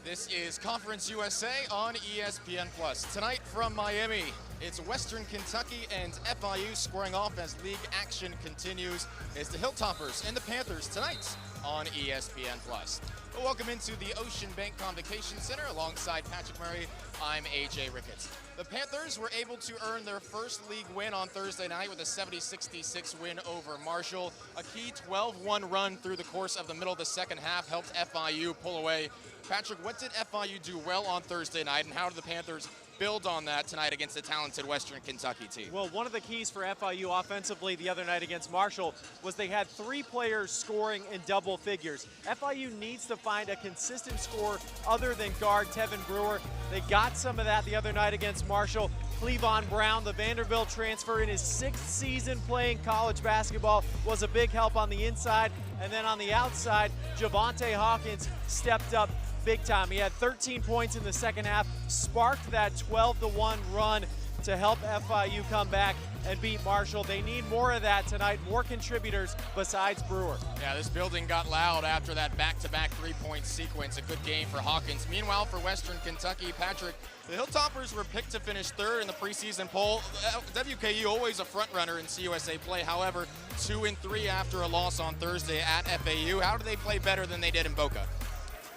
This is Conference USA on ESPN+. Tonight from Miami, it's Western Kentucky and FIU squaring off as league action continues. It's the Hilltoppers and the Panthers tonight on ESPN+. Well, welcome into the Ocean Bank Convocation Center alongside Patrick Murray. I'm AJ Ricketts. The Panthers were able to earn their first league win on Thursday night with a 70-66 win over Marshall. A key 12-1 run through the course of the middle of the second half helped FIU pull away. Patrick, what did FIU do well on Thursday night, and how did the Panthers build on that tonight against a talented Western Kentucky team? Well, one of the keys for FIU offensively the other night against Marshall was they had 3 players scoring in double figures. FIU needs to find a consistent scorer other than guard Tevin Brewer. They got some of that the other night against Marshall. Cleavon Brown, the Vanderbilt transfer in his 6th season playing college basketball, was a big help on the inside. And then on the outside, Javonte Hawkins stepped up big time. He had 13 points in the second half, sparked that 12-1 run to help FIU come back and beat Marshall. They need more of that tonight, more contributors besides Brewer. Yeah, this building got loud after that back-to-back three-point sequence. A good game for Hawkins. Meanwhile, for Western Kentucky, Patrick, the Hilltoppers were picked to finish 3rd in the preseason poll. WKU always a front-runner in CUSA play. However, 2-3 after a loss on Thursday at FAU. How do they play better than they did in Boca?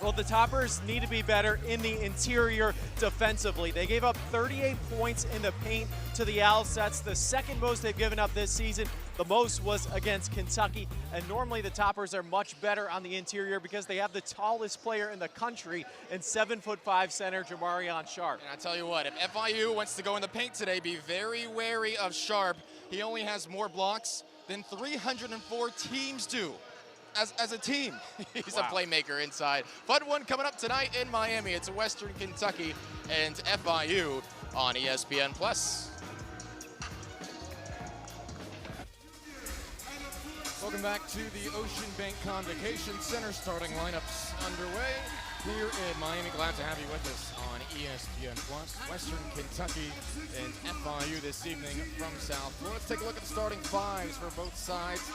Well, the Toppers need to be better in the interior defensively. They gave up 38 points in the paint to the Owls. That's the second most they've given up this season. The most was against Kentucky. And normally the Toppers are much better on the interior because they have the tallest player in the country and 7'5" center Jamarion Sharp. And I tell you what, if FIU wants to go in the paint today, be very wary of Sharp. He only has more blocks than 304 teams do. As a team, he's a playmaker inside. Fun one coming up tonight in Miami. It's Western Kentucky and FIU on ESPN+. Welcome back to the Ocean Bank Convocation Center. Starting lineups underway here in Miami. Glad to have you with us on ESPN+. Western Kentucky and FIU this evening from South Florida. Let's take a look at the starting fives for both sides.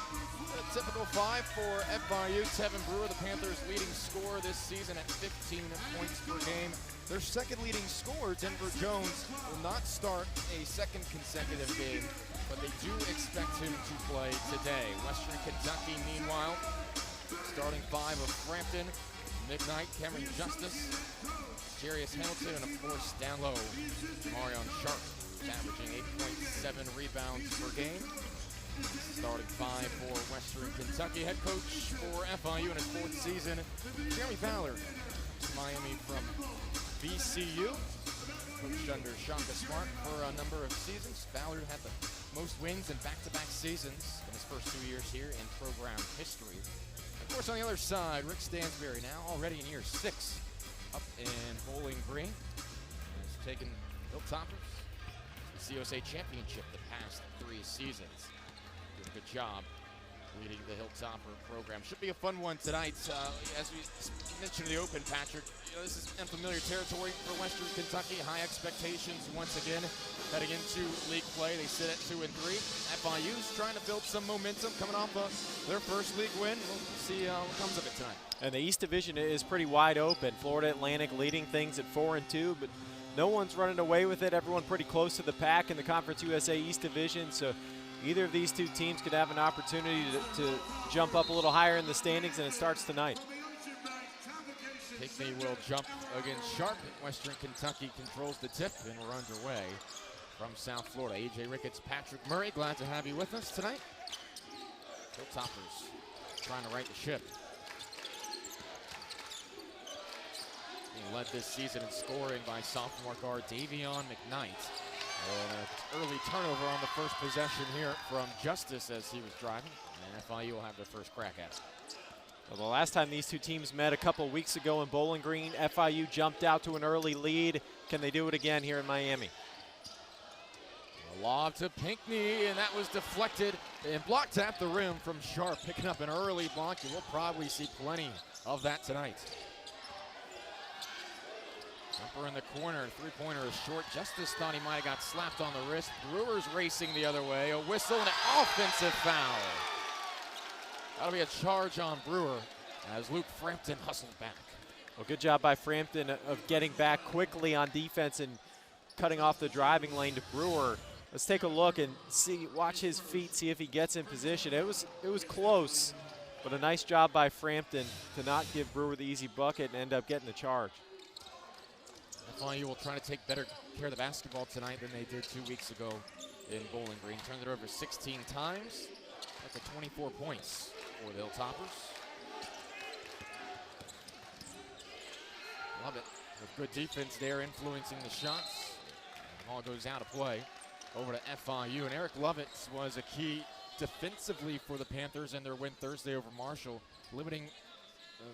A typical 5 for FIU. Tevin Brewer, the Panthers' leading scorer this season at 15 points per game. Their second leading scorer, Denver Jones, will not start a second consecutive game, but they do expect him to play today. Western Kentucky, meanwhile, starting 5 of Frampton, McKnight, Cameron Justice, Jarius Hamilton, and of course down low, Marion Sharp, averaging 8.7 rebounds per game. Starting 5 for Western Kentucky. Head coach for FIU in his 4th season, Jeremy Ballard, Miami from VCU. Coached under Shaka Smart for a number of seasons. Ballard had the most wins in back-to-back seasons in his first 2 years here in program history. Of course, on the other side, Rick Stansberry, now already in year 6 up in Bowling Green. Has taken Hilltoppers to the CUSA championship the past 3 seasons. Doing a good job leading the Hilltopper program. Should be a fun one tonight. As we mentioned in the open, Patrick, this is unfamiliar territory for Western Kentucky. High expectations once again heading into league play. They sit at 2-3. FIU's trying to build some momentum coming off of their first league win. We'll see what comes of it tonight. And the East Division is pretty wide open. Florida Atlantic leading things at 4-2, but no one's running away with it. Everyone pretty close to the pack in the Conference USA East Division. So either of these two teams could have an opportunity to jump up a little higher in the standings, and it starts tonight. Pickney will jump against Sharp. Western Kentucky controls the tip, and we're underway from South Florida. AJ Ricketts, Patrick Murray, glad to have you with us tonight. Hilltoppers trying to right the ship. Being led this season in scoring by sophomore guard Davion McKnight. An early turnover on the first possession here from Justice as he was driving, and FIU will have their first crack at it. Well, the last time these two teams met a couple weeks ago in Bowling Green, FIU jumped out to an early lead. Can they do it again here in Miami? A lob to Pinkney, and that was deflected and blocked at the rim from Sharp, picking up an early block. You will probably see plenty of that tonight. Jumper in the corner, 3-pointer is short. Justice thought he might have got slapped on the wrist. Brewers racing the other way. A whistle and an offensive foul. That'll be a charge on Brewer as Luke Frampton hustled back. Well, good job by Frampton of getting back quickly on defense and cutting off the driving lane to Brewer. Let's take a look and watch his feet, see if he gets in position. It was close, but a nice job by Frampton to not give Brewer the easy bucket and end up getting the charge. FIU will try to take better care of the basketball tonight than they did 2 weeks ago in Bowling Green. Turned it over 16 times. That's a 24 points for the Hilltoppers. Love it. With good defense there, influencing the shots. The ball goes out of play over to FIU. And Eric Lovett was a key defensively for the Panthers in their win Thursday over Marshall, limiting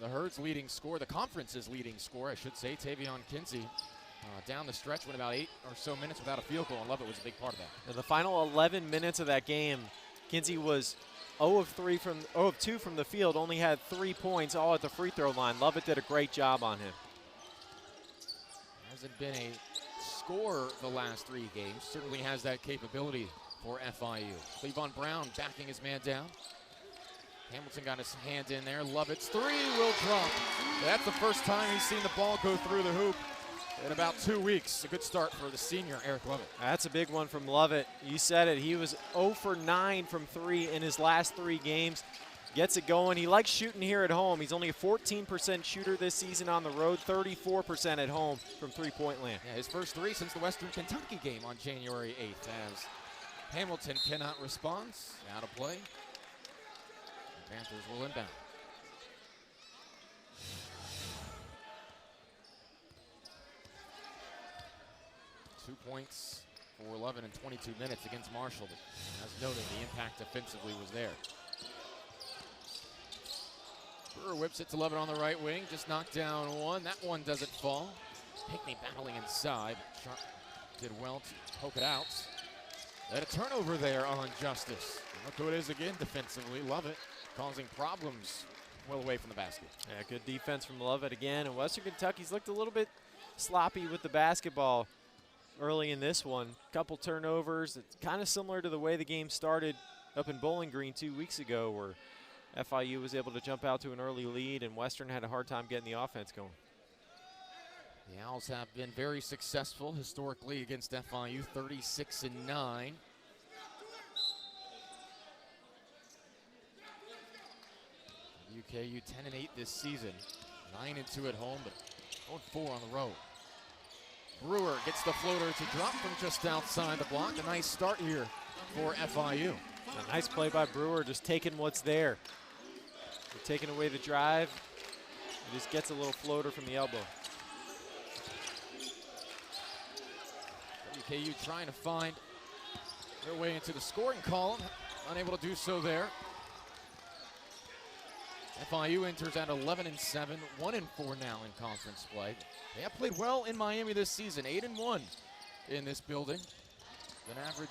the Herd's leading scorer, the conference's leading scorer, I should say, Tavion Kinsey. Down the stretch, went about 8 or so minutes without a field goal, and Lovett was a big part of that. In the final 11 minutes of that game, Kinsey was 0 of 2 from the field, only had 3 points, all at the free throw line. Lovett did a great job on him. Hasn't been a scorer the last 3 games. Certainly has that capability for FIU. Cleavon Brown backing his man down. Hamilton got his hand in there. Lovett's 3 will drop. That's the first time he's seen the ball go through the hoop in about 2 weeks. A good start for the senior, Eric Lovett. That's a big one from Lovett. You said it. He was 0 for 9 from 3 in his last 3 games. Gets it going. He likes shooting here at home. He's only a 14% shooter this season on the road, 34% at home from three-point land. Yeah, his first 3 since the Western Kentucky game on January 8th, as Hamilton cannot respond. Out of play. The Panthers will inbound. Two points for Lovett in 22 minutes against Marshall. But as noted, the impact defensively was there. Brewer whips it to Lovett on the right wing, just knocked down one. That one doesn't fall. Pickney battling inside. Sharp did well to poke it out. And a turnover there on Justice. Look who it is again defensively. Lovett causing problems well away from the basket. Yeah, good defense from Lovett again. And Western Kentucky's looked a little bit sloppy with the basketball early in this one. Couple turnovers. It's kind of similar to the way the game started up in Bowling Green 2 weeks ago, where FIU was able to jump out to an early lead, and Western had a hard time getting the offense going. The Owls have been very successful historically against FIU, 36-9. UKU 10-8 this season, 9-2 at home, but 0-4 on the road. Brewer gets the floater to drop from just outside the block. A nice start here for FIU. A nice play by Brewer, just taking what's there. They're taking away the drive. He just gets a little floater from the elbow. UKU trying to find their way into the scoring column. Unable to do so there. FIU enters at 11-7, 1-4 now in conference play. They have played well in Miami this season, 8-1 in this building. An average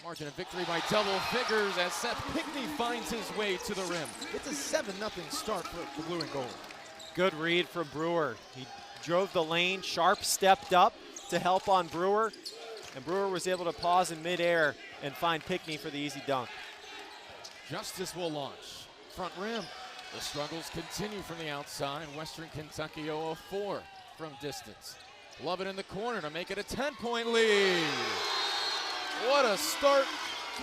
margin of victory by double figures as Seth Pickney finds his way to the rim. It's a 7-0 start for the blue and gold. Good read from Brewer. He drove the lane, Sharp stepped up to help on Brewer, and Brewer was able to pause in midair and find Pickney for the easy dunk. Justice will launch. Front rim. The struggles continue from the outside. Western Kentucky 0-4 from distance. Lovett in the corner to make it a 10-point lead. What a start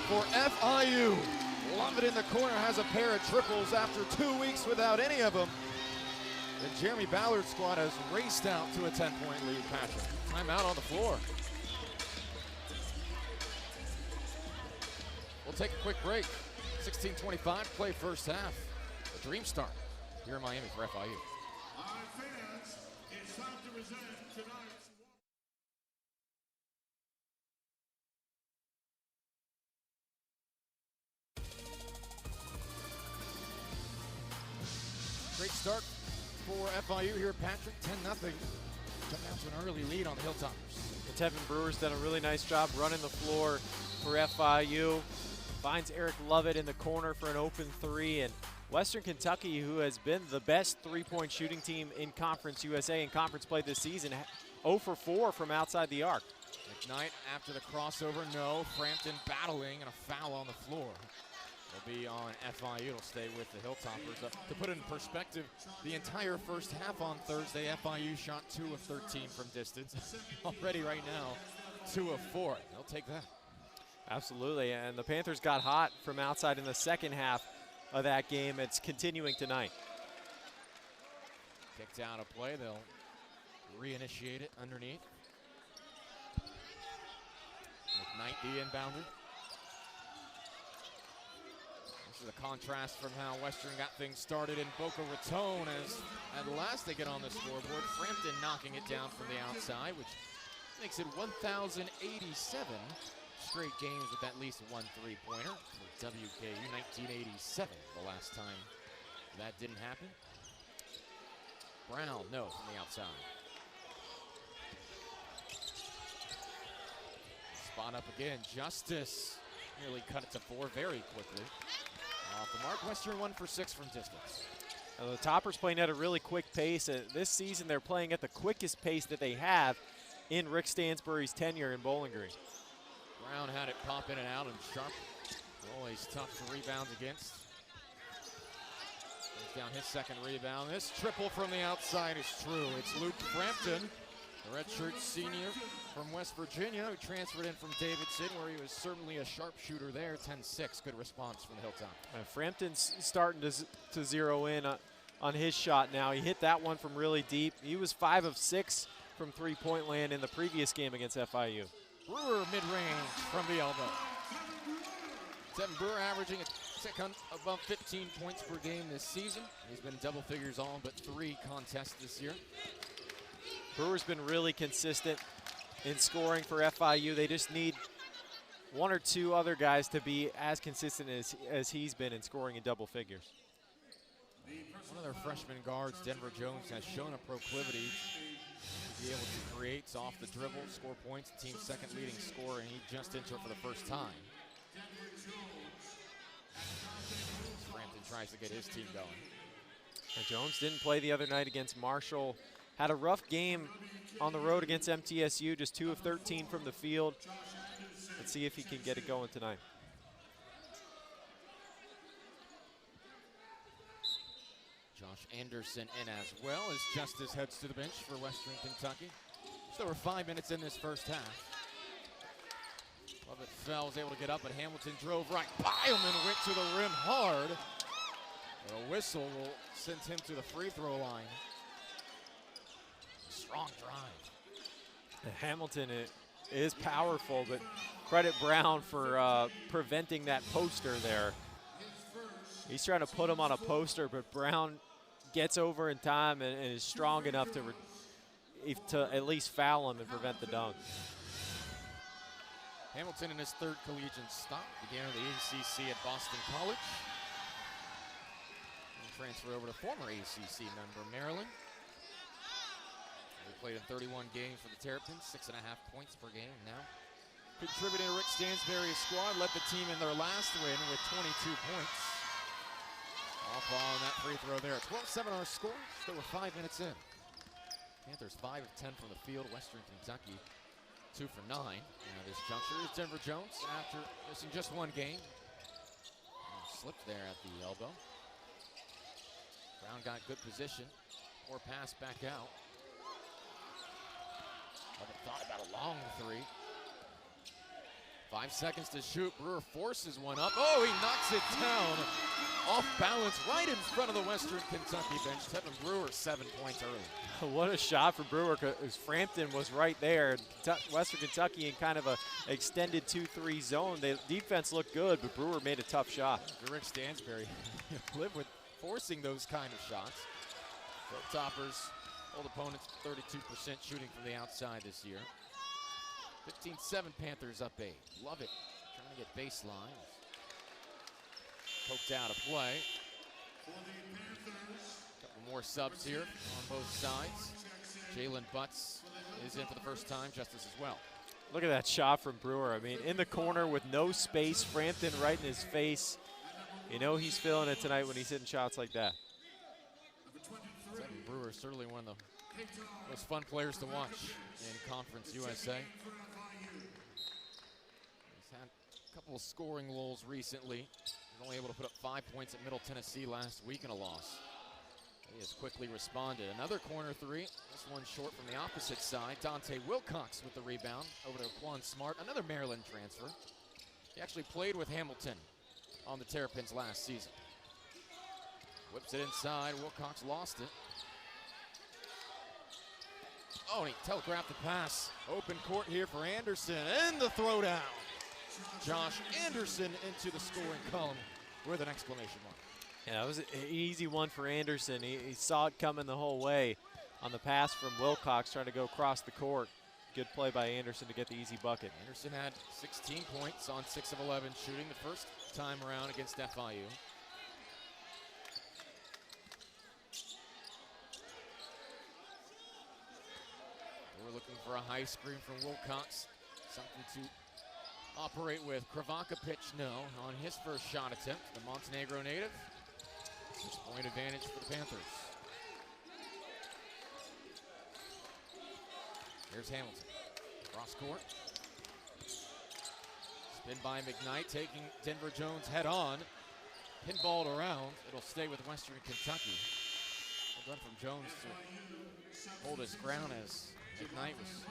for FIU. Lovett in the corner has a pair of triples after 2 weeks without any of them. The Jeremy Ballard squad has raced out to a 10-point lead, Patrick. Timeout on the floor. We'll take a quick break. 16:25, play first half. A dream start here in Miami for FIU. All right, fans, it's time to present tonight's. Great start for FIU here, Patrick. 10-0. Jumping out to an early lead on the Hilltoppers. And Tevin Brewer's done a really nice job running the floor for FIU. Finds Eric Lovett in the corner for an open 3, and Western Kentucky, who has been the best three-point shooting team in Conference USA in conference play this season, 0 for 4 from outside the arc. McKnight after the crossover, no. Frampton battling and a foul on the floor. will be on FIU. It'll stay with the Hilltoppers. To put it in perspective, the entire first half on Thursday, FIU shot 2 of 13 from distance. Already right now, 2 of 4. They'll take that. Absolutely, and the Panthers got hot from outside in the second half of that game. It's continuing tonight. Kicked out of play. They'll reinitiate it underneath. McKnight, the inbounder. This is a contrast from how Western got things started in Boca Raton, as at last they get on the scoreboard. Frampton knocking it down from the outside, which makes it 1,087 straight games with at least one three-pointer for WKU. 1987, the last time that didn't happen. Brown, no, from the outside. Spot up again. Justice nearly cut it to 4 very quickly. Off the mark. Western 1 for 6 from distance. Now the Toppers playing at a really quick pace. This season they're playing at the quickest pace that they have in Rick Stansbury's tenure in Bowling Green. Brown had it pop in and out, and Sharp always tough to rebound against. Goes down his second rebound. This triple from the outside is true. It's Luke Frampton, the redshirt senior from West Virginia, who transferred in from Davidson, where he was certainly a sharpshooter there. 10-6, good response from the Hilltop. Frampton's starting to zero in on his shot now. He hit that one from really deep. He was 5 of 6 from three-point land in the previous game against FIU. Brewer mid-range from the elbow. Tevin Brewer averaging a second above 15 points per game this season. He's been double figures all but 3 contests this year. Brewer's been really consistent in scoring for FIU. They just need 1 or 2 other guys to be as consistent as he's been in scoring in double figures. One of their freshman guards, Denver Jones, has shown a proclivity to be able to create off the dribble, score points, the team's second leading scorer, and he just entered for the first time. Frampton tries to get his team going. And Jones didn't play the other night against Marshall. Had a rough game on the road against MTSU, just 2 of 13 from the field. Let's see if he can get it going tonight. Josh Anderson in as well as Justice heads to the bench for Western Kentucky. Just over 5 minutes in this first half. Lovett Fell was able to get up, but Hamilton drove right by him and went to the rim hard. But a whistle will send him to the free throw line. Strong drive. And Hamilton is powerful, but credit Brown for preventing that poster there. He's trying to put him on a poster, but Brown gets over in time and is strong enough to at least foul him and prevent the dunk. Hamilton in his 3rd collegiate stop, began at the ACC at Boston College. And transfer over to former ACC member Maryland. He played in 31 games for the Terrapins, 6.5 points per game now. Contributing to Rick Stansbury's squad, led the team in their last win with 22 points. Off on that free throw there. 12-7 our score, still we're 5 minutes in. Panthers 5 of 10 from the field. Western Kentucky 2 for 9. Now this juncture is Denver Jones after missing just 1 game. Slipped there at the elbow. Brown got good position. Poor pass back out. Lovett thought about a long 3. 5 seconds to shoot. Brewer forces one up. Oh, he knocks it down. Off balance right in front of the Western Kentucky bench. Tevin Brewer 7 points early. What a shot for Brewer, because Frampton was right there. Western Kentucky in kind of a extended 2-3 zone. The defense looked good, but Brewer made a tough shot. Rick Stansbury live with forcing those kind of shots. So Toppers hold opponents 32% shooting from the outside this year. 15-7 Panthers up 8. Love it. Trying to get baseline. Poked out of play. Couple more subs here on both sides. Jalen Butts is in for the first time, Justice as well. Look at that shot from Brewer. I mean, in the corner with no space, Frampton right in his face. You know he's feeling it tonight when he's hitting shots like that. Tevin Brewer, certainly one of the most fun players to watch in Conference USA. He's had a couple of scoring lulls recently. only able to put up 5 points at Middle Tennessee last week in a loss. He has quickly responded. Another corner three. This one short from the opposite side. Dante Wilcox with the rebound over to Quan Smart, another Maryland transfer. He actually played with Hamilton on the Terrapins last season. Whips it inside. Wilcox lost it. Oh, and he telegraphed the pass. Open court here for Anderson, and the throwdown. Josh Anderson into the scoring column with an exclamation mark. Yeah, that was an easy one for Anderson. He saw it coming the whole way on the pass from Wilcox, trying to go across the court. Good play by Anderson to get the easy bucket. Anderson had 16 points on 6 of 11 shooting the first time around against FIU. They were looking for a high screen from Wilcox, something to operate with. Krivaka pitch no on his first shot attempt. The Montenegro native. 6-point advantage for the Panthers. Here's Hamilton. Cross court. Spin by McKnight, taking Denver Jones head on. Pinballed around. It'll stay with Western Kentucky. Well done from Jones to hold his ground as McKnight was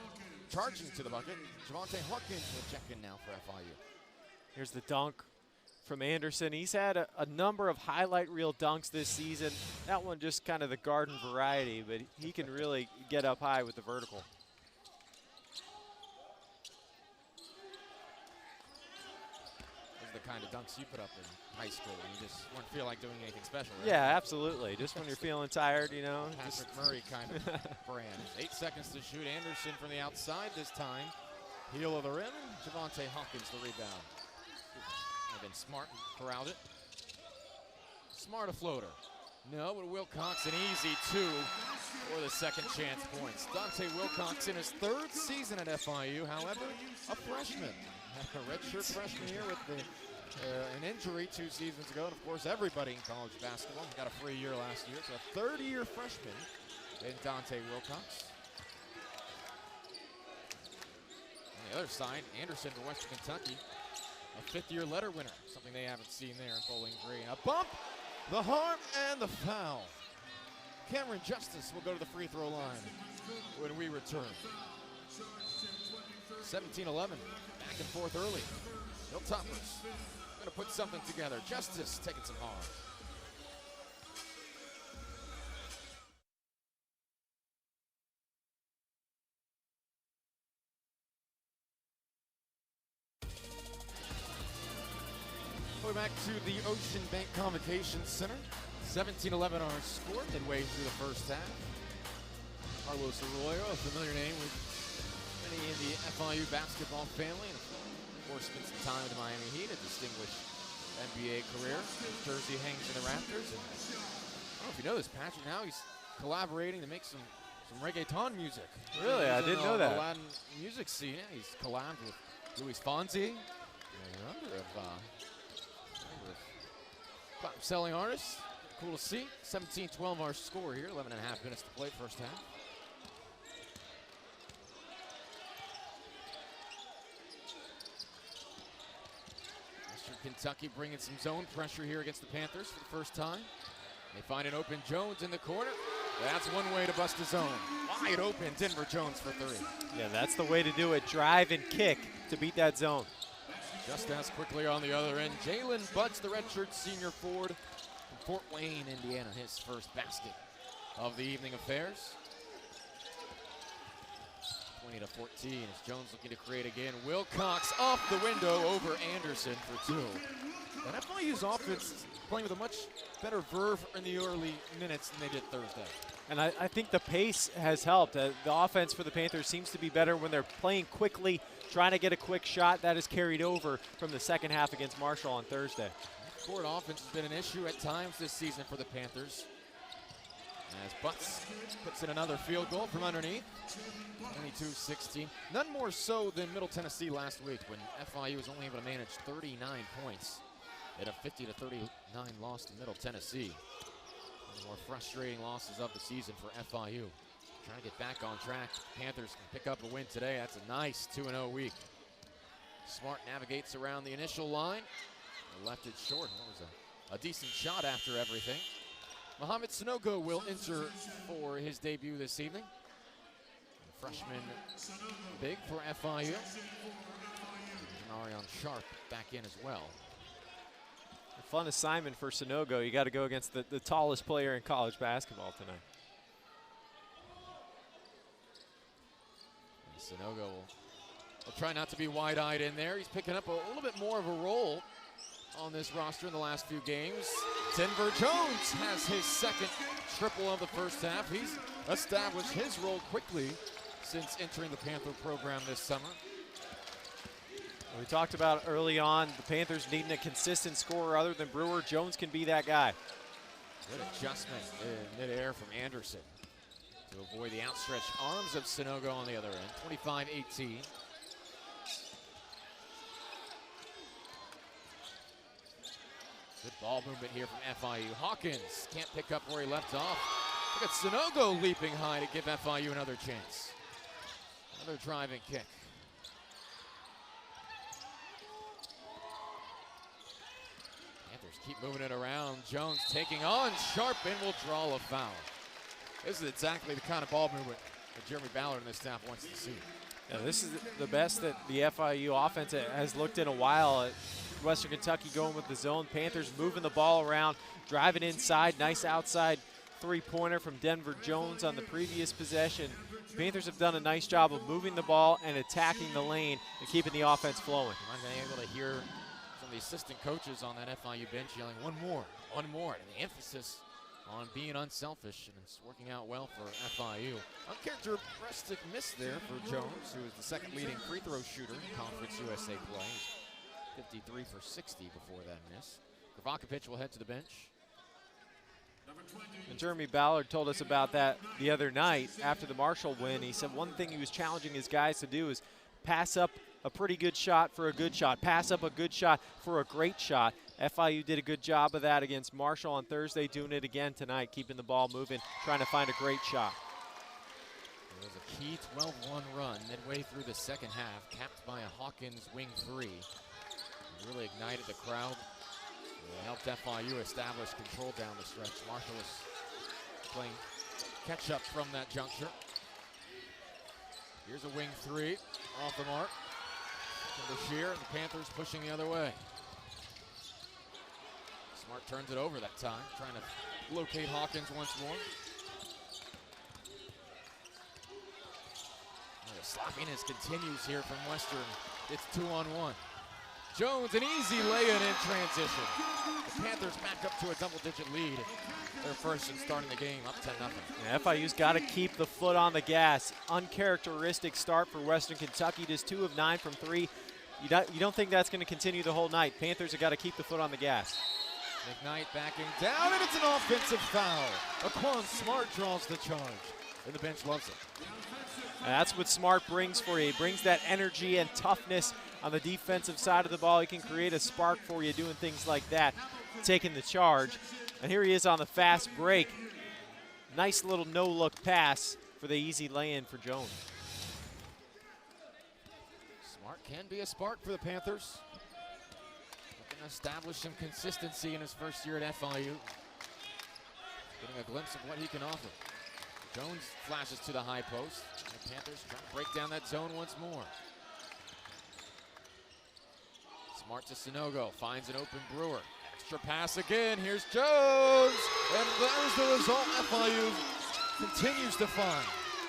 charging to the bucket. Javante Hawkins will check in now for FIU. Here's the dunk from Anderson. He's had a number of highlight reel dunks this season. That one just kind of the garden variety, but he can really get up high with the vertical. Those are the kind of dunks you put up in high school when you just wouldn't feel like doing anything special, right? Yeah, absolutely. Just when you're feeling tired, you know. Patrick Murray kind of brand. 8 seconds to shoot. Anderson from the outside this time. Heel of the rim. Javante Hawkins the rebound. And then Smart corralled it. Smart a floater. No, but Wilcox an easy 2 for the second chance points. Dante Wilcox in his 3rd season at FIU, however, a freshman. A redshirt freshman here with an injury 2 seasons ago. And of course, everybody in college basketball got a free year last year. So a 3rd-year freshman in Dante Wilcox. On the other side, Anderson for Western Kentucky. A 5th-year letter winner, something they haven't seen there in Bowling Green. A bump, the harm, and the foul. Cameron Justice will go to the free throw line when we return. 17-11, back and forth early. Hilltoppers gonna put something together. Justice taking some harm. We're back to the Ocean Bank Convocation Center. 17-11 our score, midway through the first half. Carlos Arroyo, a familiar name with many in the FIU basketball family, and of course spent some time with the Miami Heat, a distinguished NBA career. His jersey hangs in the rafters. And I don't know if you know this, Patrick, now he's collaborating to make some reggaeton music. Really? I didn't know that. The Latin music scene. Yeah, he's collabed with Luis Fonsi and a number of selling artists. Cool to see. 17-12 our score here. 11 and a half minutes to play first half. Western Kentucky bringing some zone pressure here against the Panthers for the first time. They find an open Jones in the corner. That's one way to bust a zone. Wide open, Denver Jones for 3. Yeah, that's the way to do it. Drive and kick to beat that zone. Just as quickly on the other end, Jalen Butts, the redshirt senior forward from Fort Wayne, Indiana, his first basket of the evening affairs. 20-14 as Jones looking to create again. Wilcox off the window over Anderson for 2. And FIU's offense is playing with a much better verve in the early minutes than they did Thursday. And I think the pace has helped. The offense for the Panthers seems to be better when they're playing quickly, trying to get a quick shot. That is carried over from the second half against Marshall on Thursday. Court offense has been an issue at times this season for the Panthers. As Butts puts in another field goal from underneath. 22-16. None more so than Middle Tennessee last week when FIU was only able to manage 39 points in a 50-39 loss to Middle Tennessee. One of the more frustrating losses of the season for FIU. Trying to get back on track. Panthers can pick up a win today. That's a nice 2-0 week. Smart navigates around the initial line. Left it short. That was a decent shot after everything. Mohamed Sanogo will enter for his debut this evening. The freshman big for FIU. Marion Sharp back in as well. A fun assignment for Sanogo. You got to go against the tallest player in college basketball tonight. And Sanogo will try not to be wide-eyed in there. He's picking up a little bit more of a role on this roster in the last few games. Denver Jones has his second triple of the first half. He's established his role quickly since entering the Panther program this summer. We talked about early on the Panthers needing a consistent scorer other than Brewer. Jones can be that guy. Good adjustment in midair from Anderson to avoid the outstretched arms of Sanogo on the other end. 25-18. Good ball movement here from FIU. Hawkins can't pick up where he left off. Look at Sanogo leaping high to give FIU another chance. Another driving kick. Panthers keep moving it around. Jones taking on Sharp and will draw a foul. This is exactly the kind of ball movement that Jeremy Ballard and his staff wants to see. Yeah, this is the best that the FIU offense has looked in a while. Western Kentucky going with the zone. Panthers moving the ball around, driving inside. Nice outside three-pointer from Denver Jones on the previous possession. Panthers have done a nice job of moving the ball and attacking the lane and keeping the offense flowing. I'm able to hear some of the assistant coaches on that FIU bench yelling, one more, and the emphasis on being unselfish, and it's working out well for FIU. Uncharacteristic miss there for Jones, who is the second leading free throw shooter in Conference USA play. 53 for 60 before that miss. Kravakovic will head to the bench. And Jeremy Ballard told us about that the other night after the Marshall win. He said one thing he was challenging his guys to do is pass up a pretty good shot for a good shot, pass up a good shot for a great shot. FIU did a good job of that against Marshall on Thursday, doing it again tonight, keeping the ball moving, trying to find a great shot. It was a key 12-1 run midway through the second half, capped by a Hawkins wing three. It really ignited the crowd. It helped FIU establish control down the stretch. Marshall was playing catch-up from that juncture. Here's a wing three off the mark. From Bashir, and the Panthers pushing the other way. Smart turns it over that time, trying to locate Hawkins once more. And the sloppiness continues here from Western. It's 2-on-1. Jones, an easy lay-in in transition. The Panthers back up to a double-digit lead. They're first in starting the game, up 10-0. Yeah, FIU's got to keep the foot on the gas. Uncharacteristic start for Western Kentucky, just 2 of 9 from 3. You don't think that's going to continue the whole night. Panthers have got to keep the foot on the gas. McKnight backing down, and it's an offensive foul. Aquan Smart draws the charge, and the bench loves it. And that's what Smart brings for you. He brings that energy and toughness on the defensive side of the ball. He can create a spark for you doing things like that, taking the charge. And here he is on the fast break. Nice little no-look pass for the easy lay-in for Jones. Smart can be a spark for the Panthers. Looking to establish some consistency in his first year at FIU. Getting a glimpse of what he can offer. Jones flashes to the high post. The Panthers trying to break down that zone once more. Smart to Sanogo, finds an open Brewer. Extra pass again, here's Jones! And there's the result FIU continues to find.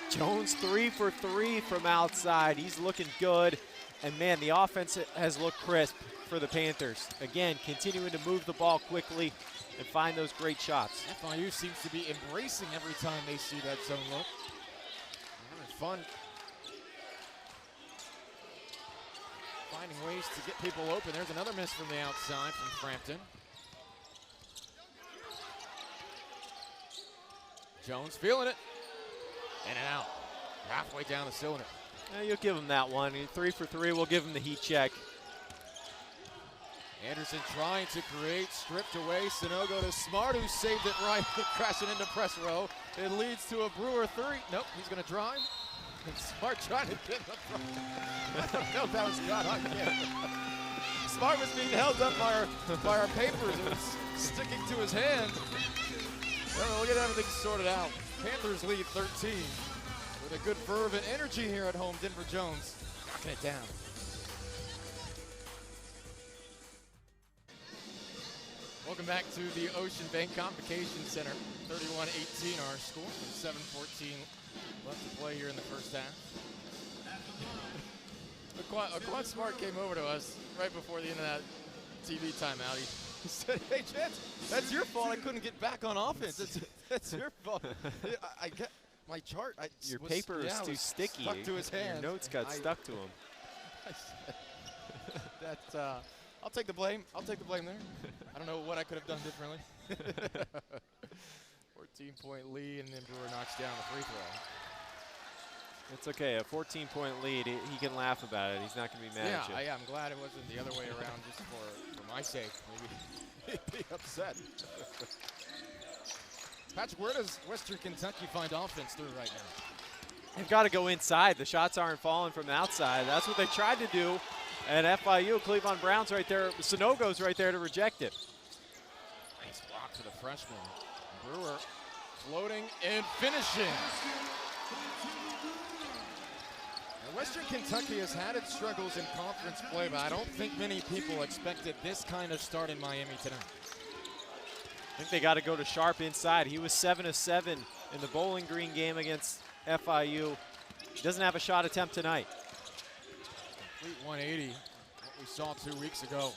Jones 3 for 3 from outside. He's looking good. And man, the offense has looked crisp for the Panthers. Again, continuing to move the ball quickly and find those great shots. FIU seems to be embracing every time they see that zone look. Having fun finding ways to get people open. There's another miss from the outside from Frampton. Jones feeling it. In and out. Halfway down the cylinder. Yeah, you'll give him that one. 3 for 3, we'll give him the heat check. Anderson trying to create, stripped away. Sanogo to Smart, who saved it right, crashing into press row. It leads to a Brewer 3. Nope, he's going to drive. And Smart trying to get the front. I don't know if that was caught on yet. Smart was being held up by our papers. It was sticking to his hand. Well, we'll get everything sorted out. Panthers lead 13 with a good verve and energy here at home. Denver Jones knocking it down. Welcome back to the Ocean Bank Convocation Center. 31-18 our score, and 7:14 left to play here in the first half. Aquan Smart came over to us right before the end of that TV timeout. He said, "Hey, Chance, that's your fault. I couldn't get back on offense. That's your fault. I get my chart. Your paper is too sticky. Stuck to his hand. Your notes got stuck to him." I said that. I'll take the blame. I'll take the blame there. I don't know what I could have done differently. 14-point lead, and then Brewer knocks down the free throw. It's okay. A 14-point lead, he can laugh about it. He's not going to be mad at you. I'm glad it wasn't the other way around just for my sake. Maybe he'd be upset. Patrick, where does Western Kentucky find offense through right now? They've got to go inside. The shots aren't falling from the outside. That's what they tried to do at FIU. Cleavon Brown's right there. Sonogo's right there to reject it. Nice block to the freshman. Brewer floating and finishing. Now, Western Kentucky has had its struggles in conference play, but I don't think many people expected this kind of start in Miami tonight. I think they got to go to Sharp inside. He was 7 of 7 in the Bowling Green game against FIU. He doesn't have a shot attempt tonight. Complete 180, what we saw 2 weeks ago.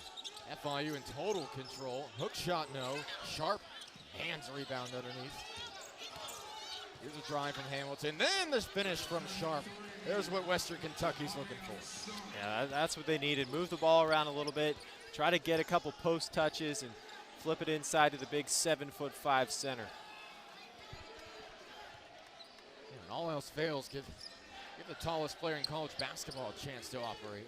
FIU in total control. Hook shot, no. Sharp, hands rebound underneath. Here's a drive from Hamilton. Then this finish from Sharp. There's what Western Kentucky's looking for. Yeah, that's what they needed. Move the ball around a little bit. Try to get a couple post touches and flip it inside to the big 7'5" center. Yeah, and all else fails, give the tallest player in college basketball a chance to operate.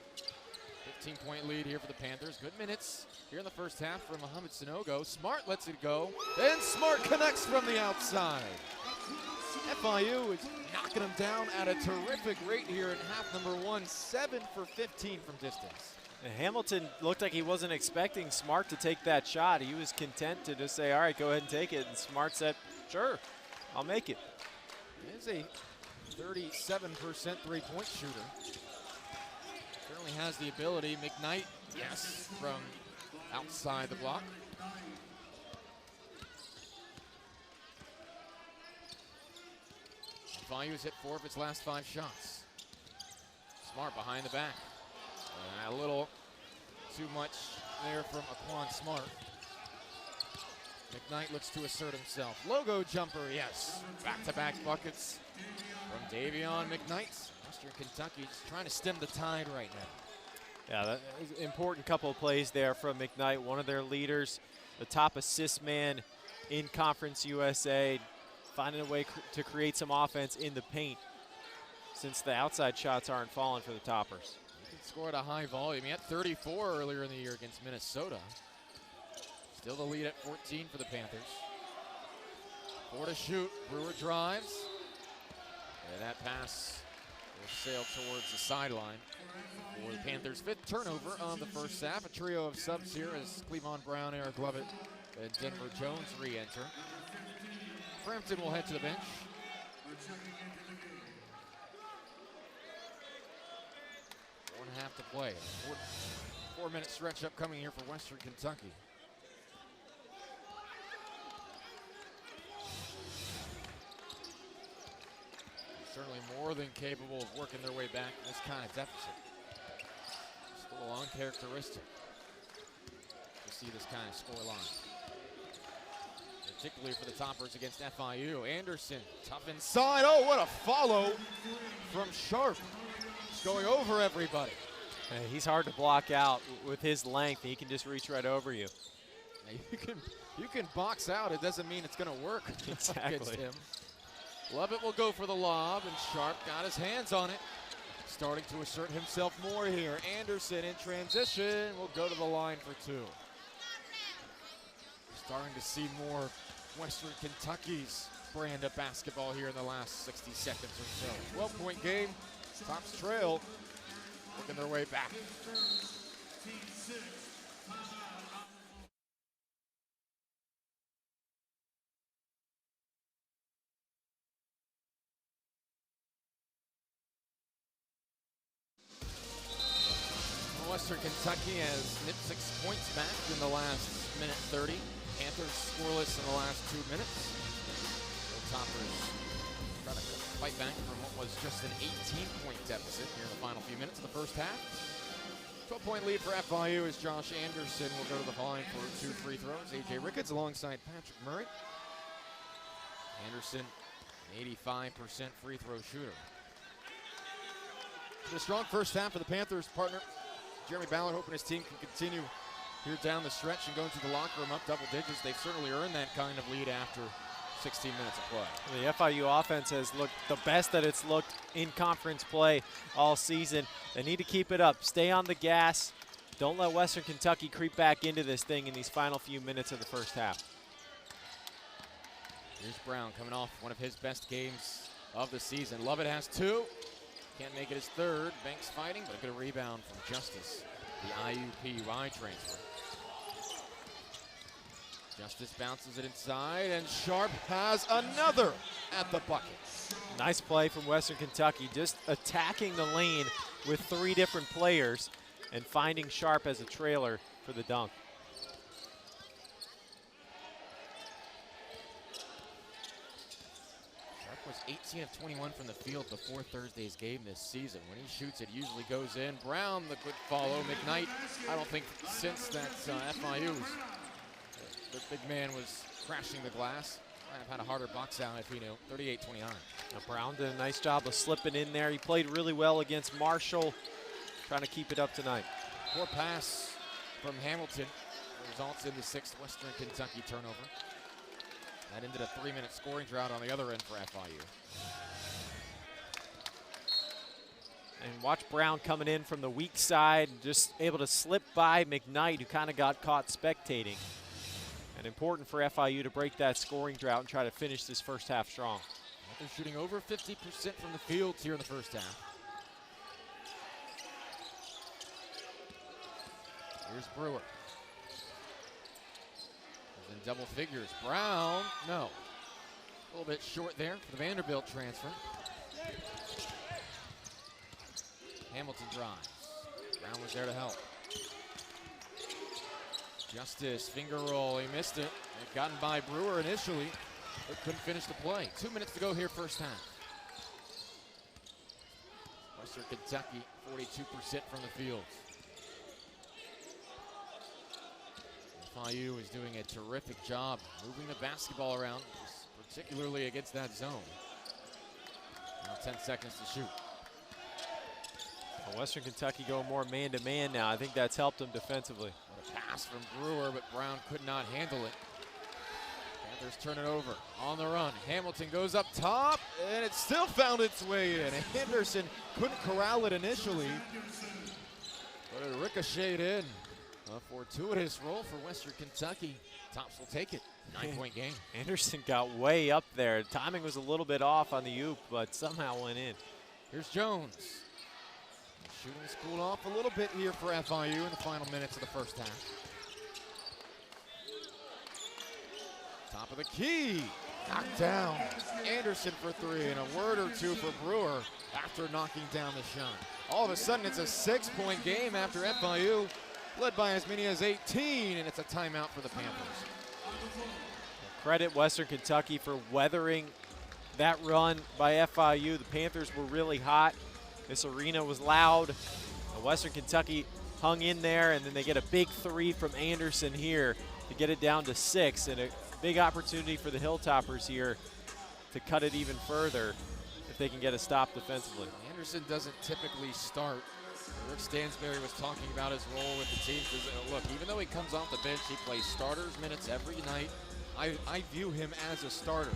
15-point lead here for the Panthers. Good minutes here in the first half from Mohamed Sonogo. Smart lets it go. Then Smart connects from the outside. FIU is knocking them down at a terrific rate here in half number 1. 7 for 15 from distance. And Hamilton looked like he wasn't expecting Smart to take that shot. He was content to just say, all right, go ahead and take it. And Smart said, sure, I'll make it. It is a 37% three-point shooter. Certainly has the ability. McKnight, yes, from outside the block. FIU's hit 4 of its last 5 shots. Smart behind the back. A little too much there from Aquan Smart. McKnight looks to assert himself. Logo jumper, yes. Back-to-back buckets from Davion McKnight. Western Kentucky just trying to stem the tide right now. Yeah, that is an important couple of plays there from McKnight, one of their leaders, the top assist man in Conference USA, finding a way to create some offense in the paint since the outside shots aren't falling for the Toppers. He can score at a high volume. He had 34 earlier in the year against Minnesota. Still the lead at 14 for the Panthers. 4 to shoot. Brewer drives. And that pass will sail towards the sideline for the Panthers' 5th turnover of the first half. A trio of subs here as Cleavon Brown, Eric Lovett, and Denver Jones re-enter. Frampton will head to the bench. 4.5 to play. 4-minute stretch upcoming here for Western Kentucky. Certainly more than capable of working their way back in this kind of deficit. Still uncharacteristic to see this kind of scoreline. Particularly for the Toppers against FIU. Anderson, tough inside. Oh, what a follow from Sharp. Just going over everybody. He's hard to block out with his length. He can just reach right over you. Now you can box out. It doesn't mean it's going to work against him. Lovett will go for the lob, and Sharp got his hands on it. Starting to assert himself more here. Anderson in transition will go to the line for 2. Starting to see more Western Kentucky's brand of basketball here in the last 60 seconds or so. 12-point game. Tops trail, working their way back. Western Kentucky has nipped 6 points back in the last minute 30. Panthers scoreless in the last 2 minutes. The Toppers try to fight back from what was just an 18-point deficit here in the final few minutes of the first half. 12-point lead for FIU as Josh Anderson will go to the line for 2 free throws. A.J. Ricketts alongside Patrick Murray. Anderson, an 85% free throw shooter. A strong first half for the Panthers partner. Jeremy Ballard hoping his team can continue here down the stretch and go into the locker room up double digits. They've certainly earned that kind of lead after 16 minutes of play. The FIU offense has looked the best that it's looked in conference play all season. They need to keep it up. Stay on the gas. Don't let Western Kentucky creep back into this thing in these final few minutes of the first half. Here's Brown coming off one of his best games of the season. Lovett has 2. Can't make it his 3rd. Banks fighting, but a good rebound from Justice, the IUPUI transfer. Justice bounces it inside, and Sharp has another at the bucket. Nice play from Western Kentucky, just attacking the lane with 3 different players and finding Sharp as a trailer for the dunk. Was 18 of 21 from the field before Thursday's game this season. When he shoots, it usually goes in. Brown, the good follow. McKnight, I don't think since that FIU, the big man was crashing the glass. Might have had a harder box out if he knew. 38-29. Brown did a nice job of slipping in there. He played really well against Marshall, trying to keep it up tonight. Poor pass from Hamilton results in the 6th Western Kentucky turnover. That ended a 3-minute scoring drought on the other end for FIU. And watch Brown coming in from the weak side, just able to slip by McKnight, who kind of got caught spectating. And important for FIU to break that scoring drought and try to finish this first half strong. They're shooting over 50% from the field here in the first half. Here's Brewer. In double figures. Brown, no. A little bit short there for the Vanderbilt transfer. Hamilton drives. Brown was there to help. Justice, finger roll, he missed it. They've gotten by Brewer initially, but couldn't finish the play. 2 minutes to go here first half. Western Kentucky, 42% from the field. FIU is doing a terrific job moving the basketball around, particularly against that zone. Now 10 seconds to shoot. Well, Western Kentucky go more man-to-man now. I think that's helped them defensively. What a pass from Brewer, but Brown could not handle it. Panthers turn it over on the run. Hamilton goes up top, and it still found its way in. Henderson couldn't corral it initially, but it ricocheted in. A fortuitous roll for Western Kentucky. Tops will take it. 9-point game. Anderson got way up there. Timing was a little bit off on the oop, but somehow went in. Here's Jones. Shooting's cooled off a little bit here for FIU in the final minutes of the first half. Top of the key. Knocked down. Anderson for 3, and a word or two for Brewer after knocking down the shot. All of a sudden, it's a 6-point game after FIU led by as many as 18, and it's a timeout for the Panthers. Credit Western Kentucky for weathering that run by FIU. The Panthers were really hot. This arena was loud. Western Kentucky hung in there, and then they get a big 3 from Anderson here to get it down to 6, and a big opportunity for the Hilltoppers here to cut it even further if they can get a stop defensively. Anderson doesn't typically start. Rick Stansberry was talking about his role with the team. Look, even though he comes off the bench, he plays starters minutes every night. I view him as a starter.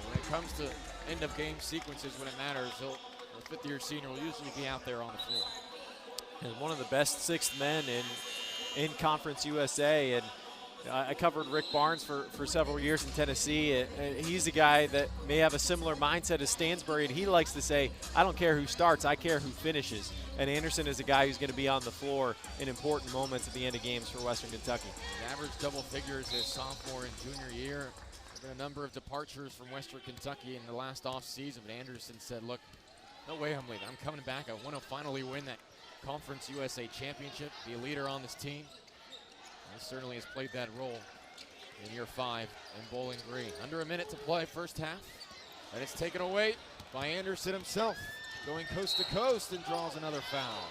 When it comes to end-of-game sequences, when it matters, the fifth-year senior will usually be out there on the floor. And one of the best sixth men in Conference USA, and I covered Rick Barnes for several years in Tennessee, and he's a guy that may have a similar mindset as Stansbury, and he likes to say, I don't care who starts, I care who finishes. And Anderson is a guy who's going to be on the floor in important moments at the end of games for Western Kentucky. He averaged double figures his sophomore and junior year. There have been a number of departures from Western Kentucky in the last offseason, but Anderson said, look, no way I'm leaving. I'm coming back. I want to finally win that Conference USA championship, be a leader on this team. He certainly has played that role in year 5 in Bowling Green. Under a minute to play, first half. And it's taken away by Anderson himself, going coast to coast and draws another foul.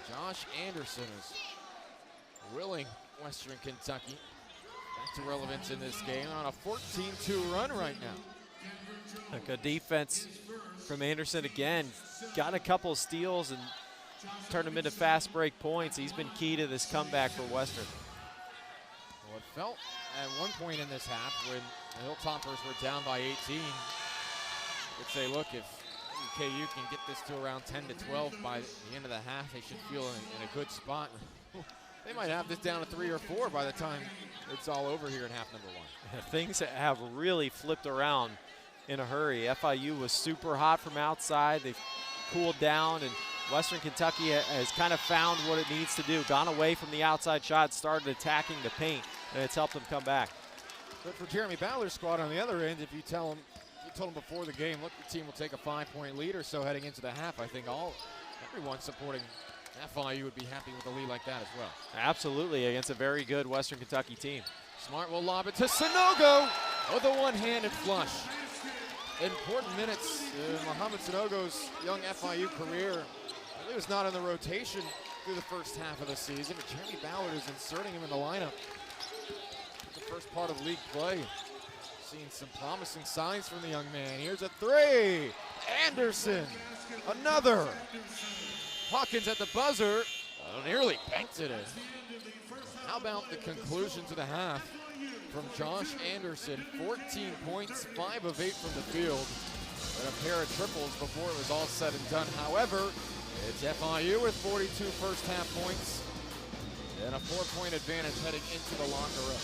Josh Anderson is willing Western Kentucky back to relevance in this game on a 14-2 run right now. Like a defense from Anderson again. Got a couple steals and turned them into fast break points. He's been key to this comeback for Western. Well, it felt at one point in this half when the Hilltoppers were down by 18, you could say, look, if KU can get this to around 10 to 12 by the end of the half, they should feel in a good spot. They might have this down to 3 or 4 by the time it's all over here in half number 1. Things have really flipped around in a hurry. FIU was super hot from outside. They've cooled down, and Western Kentucky has kind of found what it needs to do. Gone away from the outside shot, started attacking the paint, and it's helped them come back. But for Jeremy Ballard's squad on the other end, if you told him before the game, look, the team will take a 5-point lead or so heading into the half, I think everyone supporting FIU would be happy with a lead like that as well. Absolutely, against a very good Western Kentucky team. Smart will lob it to Sanogo with a one-handed flush. Important minutes in Mohamed Sanogo's young FIU career. He was not in the rotation through the first half of the season, but Jeremy Ballard is inserting him in the lineup. The first part of league play. Seeing some promising signs from the young man. Here's a 3. Anderson, another. Hawkins at the buzzer, nearly banked it in. How about the conclusion to the half from Josh Anderson? 14 points, 5 of 8 from the field, and a pair of triples before it was all said and done. However, it's FIU with 42 first half points and a 4-point advantage heading into the locker room.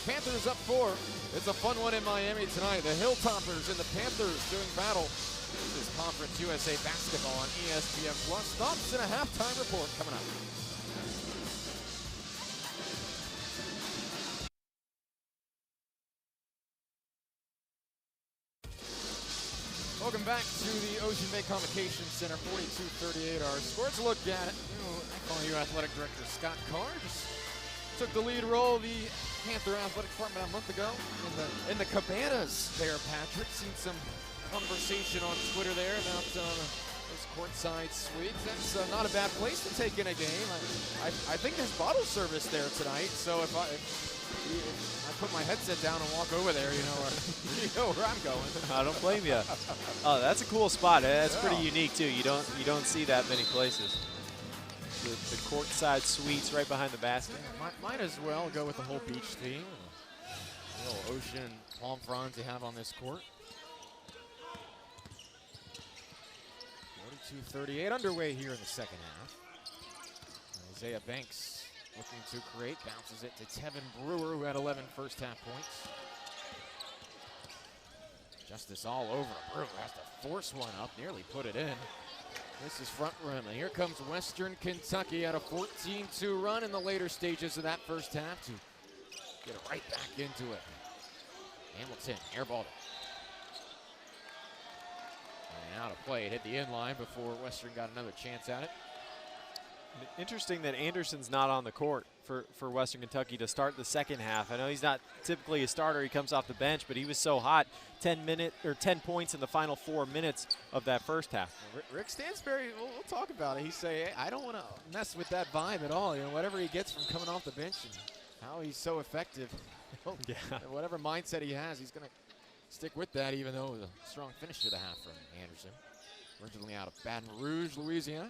Panthers up 4. It's a fun one in Miami tonight. The Hilltoppers and the Panthers doing battle. This is Conference USA basketball on ESPN+. Thoughts and a halftime report coming up. Welcome back to the Ocean Bay Convocation Center. 42-38 our score. Let's look at it. FIU Athletic Director Scott Carr just took the lead role. The Panther Athletic Department a month ago in the Cabanas there, Patrick. Seen some conversation on Twitter there about those courtside suites. That's not a bad place to take in a game. I think there's bottle service there tonight, so if I put my headset down and walk over there, you know where I'm going. I don't blame you. Oh, that's a cool spot. That's pretty unique too. You don't see that many places. The courtside suites right behind the basket. Might as well go with the whole beach theme. A little ocean palm fronds they have on this court. 42-38 underway here in the second half. Isaiah Banks looking to create, bounces it to Tevin Brewer, who had 11 first half points. Justice all over. Brewer has to force one up, nearly put it in. This is front rim, and here comes Western Kentucky at a 14-2 run in the later stages of that first half to get it right back into it. Hamilton airballed it. And out of play, it hit the inline before Western got another chance at it. Interesting that Anderson's not on the court for Western Kentucky to start the second half. I know he's not typically a starter. He comes off the bench, but he was so hot. 10 points in the final 4 minutes of that first half. Rick Stansbury, we'll talk about it. He say, hey, I don't want to mess with that vibe at all. You know, whatever he gets from coming off the bench and how he's so effective. Yeah. Whatever mindset he has, he's going to stick with that, even though it was a strong finish to the half from Anderson. Originally out of Baton Rouge, Louisiana.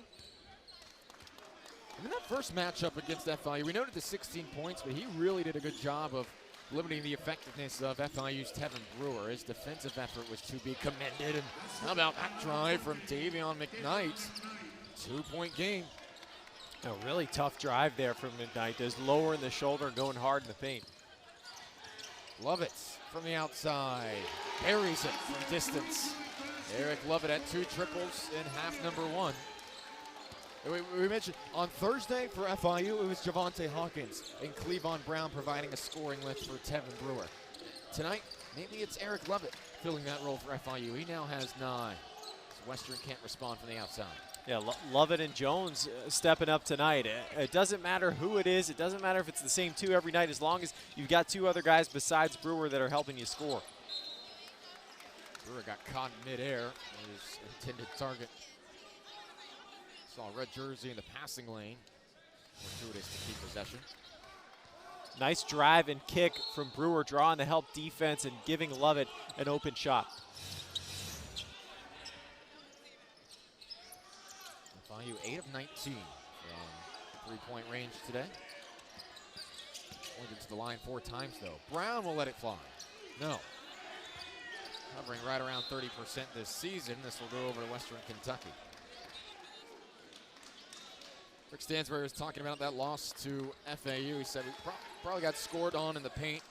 In that first matchup against FIU, we noted the 16 points, but he really did a good job of limiting the effectiveness of FIU's Tevin Brewer. His defensive effort was to be commended. And how about that drive from Davion McKnight? 2-point game. A really tough drive there from McKnight. Just lowering the shoulder and going hard in the paint. Lovett from the outside. Buries it from distance. Eric Lovett at 2 triples in half number 1. We mentioned on Thursday for FIU, it was Javante Hawkins and Cleavon Brown providing a scoring lift for Tevin Brewer. Tonight, maybe it's Eric Lovett filling that role for FIU. He now has 9. So Western can't respond from the outside. Yeah, Lovett and Jones stepping up tonight. It doesn't matter who it is. It doesn't matter if it's the same 2 every night, as long as you've got 2 other guys besides Brewer that are helping you score. Brewer got caught in midair, his intended target. Saw a red jersey in the passing lane. Fortuitous to keep possession. Nice drive and kick from Brewer, drawing the help defense and giving Lovett an open shot. FIU 8 of 19 from 3-point range today. Pointed to the line 4 times though. Brown will let it fly. No. Hovering right around 30% this season. This will go over to Western Kentucky. Rick Stansbury was talking about that loss to FAU. He said we probably got scored on in the paint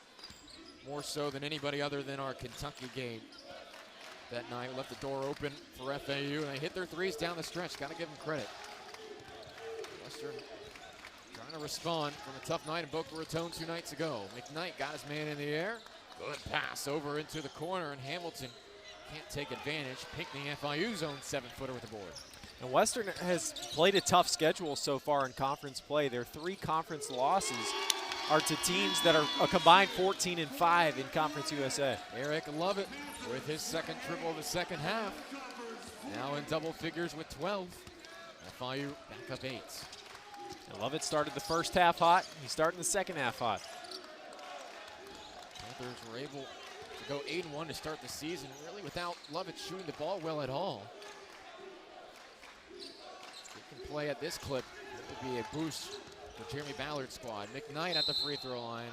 more so than anybody other than our Kentucky game that night. Left the door open for FAU, and they hit their 3s down the stretch. Got to give them credit. Western trying to respond from a tough night in Boca Raton 2 nights ago. McKnight got his man in the air. Good pass over into the corner, and Hamilton can't take advantage. Pinckney, FIU's own 7-footer with the board. And Western has played a tough schedule so far in conference play. Their 3 conference losses are to teams that are a combined 14-5 in Conference USA. Eric Lovett with his 2nd triple of the second half. Now in double figures with 12. FIU back up 8. And Lovett started the first half hot. He's starting the second half hot. Panthers were able to go 8-1 to start the season, really without Lovett shooting the ball well at all. If he can play at this clip, it would be a boost for Jeremy Ballard's squad. McKnight at the free throw line.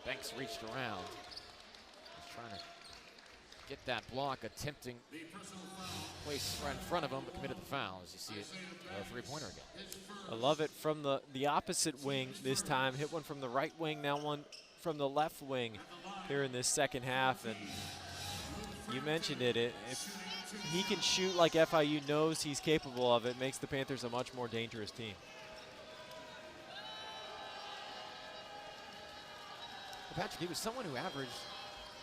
Banks reached around. He's trying to get that block, attempting place right in front of him, but committed the foul as you see it. A 3-pointer again. I love it from the opposite wing this time. Hit one from the right wing, now one from the left wing here in this second half. And you mentioned it. If he can shoot like FIU knows he's capable of, it makes the Panthers a much more dangerous team. Well, Patrick, he was someone who averaged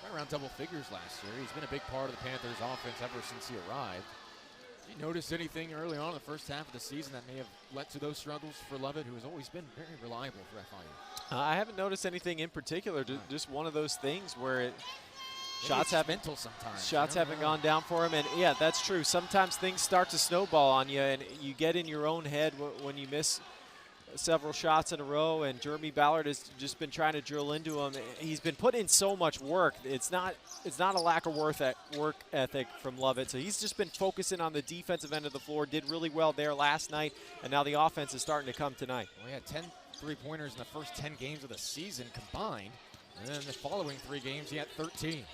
right around double figures last year. He's been a big part of the Panthers' offense ever since he arrived. Did you notice anything early on in the first half of the season that may have led to those struggles for Lovett, who has always been very reliable for FIU? I haven't noticed anything in particular. Just one of those things where shots haven't gone down for him. And yeah, that's true. Sometimes things start to snowball on you, and you get in your own head when you miss several shots in a row. And Jeremy Ballard has just been trying to drill into him. He's been put in so much work. It's not a lack of work ethic from Lovett. So he's just been focusing on the defensive end of the floor. Did really well there last night, and now the offense is starting to come tonight. Well, he had 10 3-pointers in the first 10 games of the season combined, and then the following 3 games he had 13. He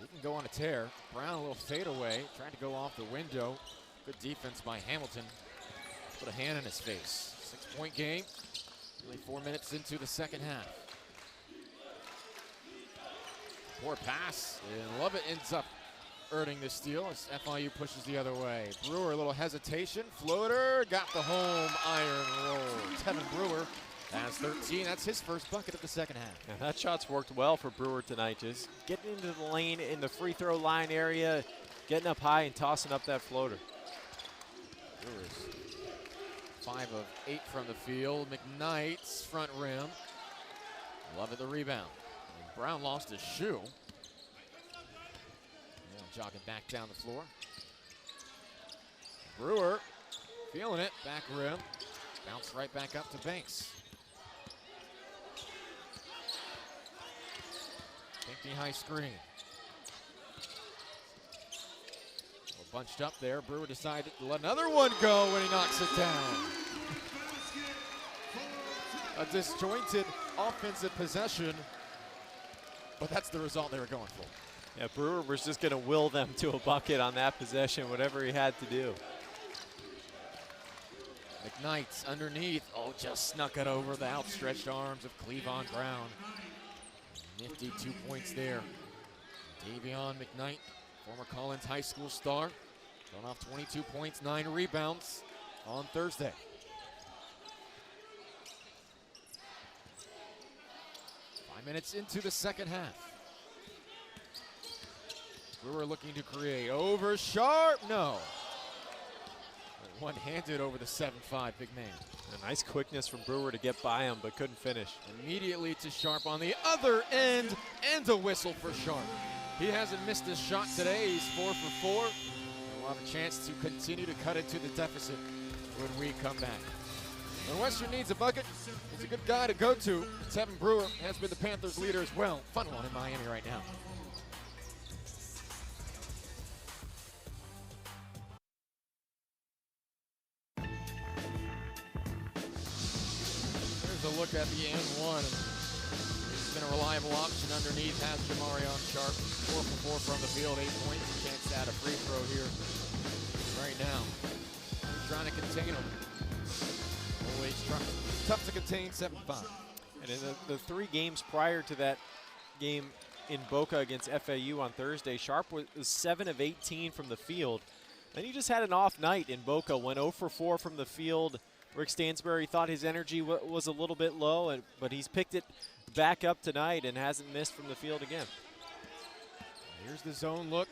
can go on a tear. Brown a little fadeaway, trying to go off the window. Good defense by Hamilton. Put a hand in his face. 6-point game, really 4 minutes into the second half. Poor pass, and Lovett ends up earning the steal as FIU pushes the other way. Brewer, a little hesitation, floater, got the home iron roll. Tevin Brewer has 13, that's his first bucket of the second half. Yeah, that shot's worked well for Brewer tonight, just getting into the lane in the free throw line area, getting up high and tossing up that floater. Brewer's 5 of 8 from the field. McKnight's front rim. Lovett the rebound. And Brown lost his shoe. Now jogging back down the floor. Brewer feeling it, back rim. Bounce right back up to Banks. Pinckney high screen. Bunched up there. Brewer decided to let another one go when he knocks it down. A disjointed offensive possession, but that's the result they were going for. Yeah, Brewer was just going to will them to a bucket on that possession, whatever he had to do. McKnight underneath. Oh, just snuck it over the outstretched arms of Cleavon Brown. Nifty 2 points there. Davion McKnight, former Collins High School star, going off 22 points, 9 rebounds on Thursday. Minutes into the second half. Brewer looking to create. Over Sharp, no. One-handed over the 7'5" big man. A nice quickness from Brewer to get by him, but couldn't finish. Immediately to Sharp on the other end, and a whistle for Sharp. He hasn't missed a shot today. He's 4 for 4. We'll have a chance to continue to cut into the deficit when we come back. When Western needs a bucket, he's a good guy to go to. Tevin Brewer has been the Panthers' leader as well. Fun one in Miami right now. There's a look at the N1. He's been a reliable option underneath. Has Jamarion Sharp. 4 for 4 from the field, 8 points. A chance to add a free throw here right now. He's trying to contain him. Always tough to contain, 7'5". And in the 3 games prior to that game in Boca against FAU on Thursday, Sharp was 7 of 18 from the field. And he just had an off night in Boca, went 0 for 4 from the field. Rick Stansbury thought his energy was a little bit low, but he's picked it back up tonight and hasn't missed from the field again. Here's the zone look.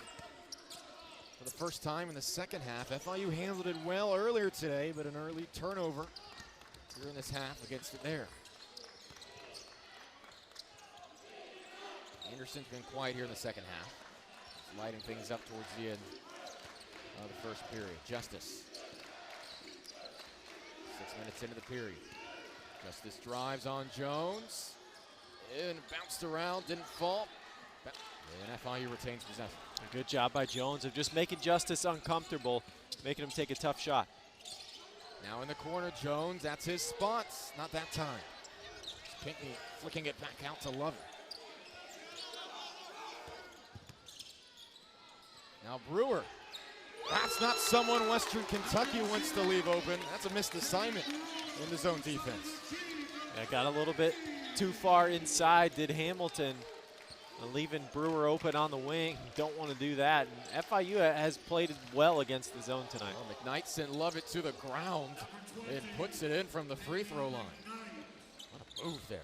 For the first time in the second half, FIU handled it well earlier today, but an early turnover here in this half against it there. Anderson's been quiet here in the second half. He's lighting things up towards the end of the first period. Justice. 6 minutes into the period. Justice drives on Jones. And bounced around, didn't fall. And FIU retains possession. A good job by Jones of just making Justice uncomfortable, making him take a tough shot. Now in the corner, Jones, that's his spot. Not that time. Pinckney flicking it back out to Lovett. Now Brewer. That's not someone Western Kentucky wants to leave open. That's a missed assignment in the zone defense. Yeah, got a little bit too far inside, did Hamilton, leaving Brewer open on the wing. Don't want to do that. And FIU has played well against the zone tonight. Well, McKnight sent Lovett to the ground and puts it in from the free throw line. What a move there.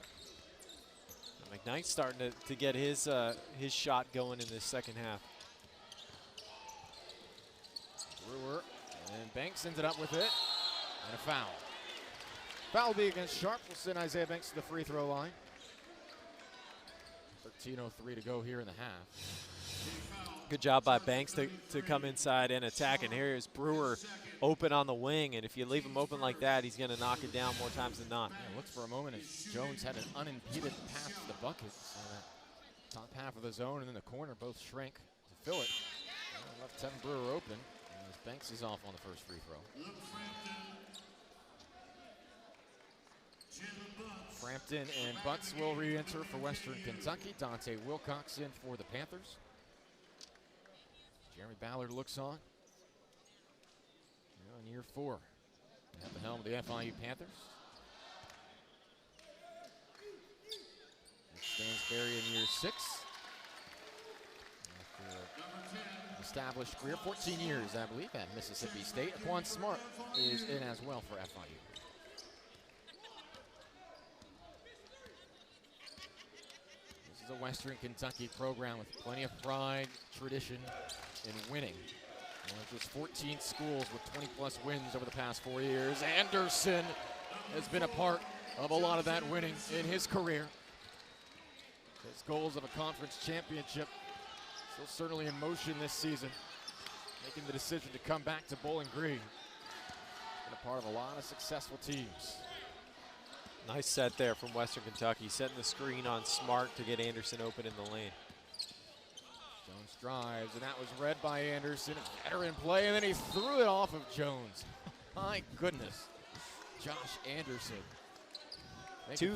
And McKnight's starting to get his shot going in this second half. Brewer, and Banks ended up with it, and a foul. Foul will be against Sharp. Will send Isaiah Banks to the free throw line. 13:03 to go here in the half. Good job by Banks to come inside and attack, and here is Brewer open on the wing, and if you leave him open like that, he's going to knock it down more times than not. Yeah, looks for a moment as Jones had an unimpeded path to the bucket. So that top half of the zone and then the corner both shrank to fill it. Left Tevin Brewer open. Banks is off on the first free throw. Frampton and Butts will re-enter for Western Kentucky. Dante Wilcox in for the Panthers. Jeremy Ballard looks on. In year 4 at the helm of the FIU Panthers. Stansbury in year 6. Established career, 14 years, I believe, at Mississippi State. Quan Smart is in as well for FIU. This is a Western Kentucky program with plenty of pride, tradition, and winning. One of just 14 schools with 20-plus wins over the past 4 years. Anderson has been a part of a lot of that winning in his career. His goals of a conference championship still certainly in motion this season, making the decision to come back to Bowling Green. Been a part of a lot of successful teams. Nice set there from Western Kentucky, setting the screen on Smart to get Anderson open in the lane. Jones drives, and that was read by Anderson. Veteran play, and then he threw it off of Jones. My goodness. Josh Anderson. Two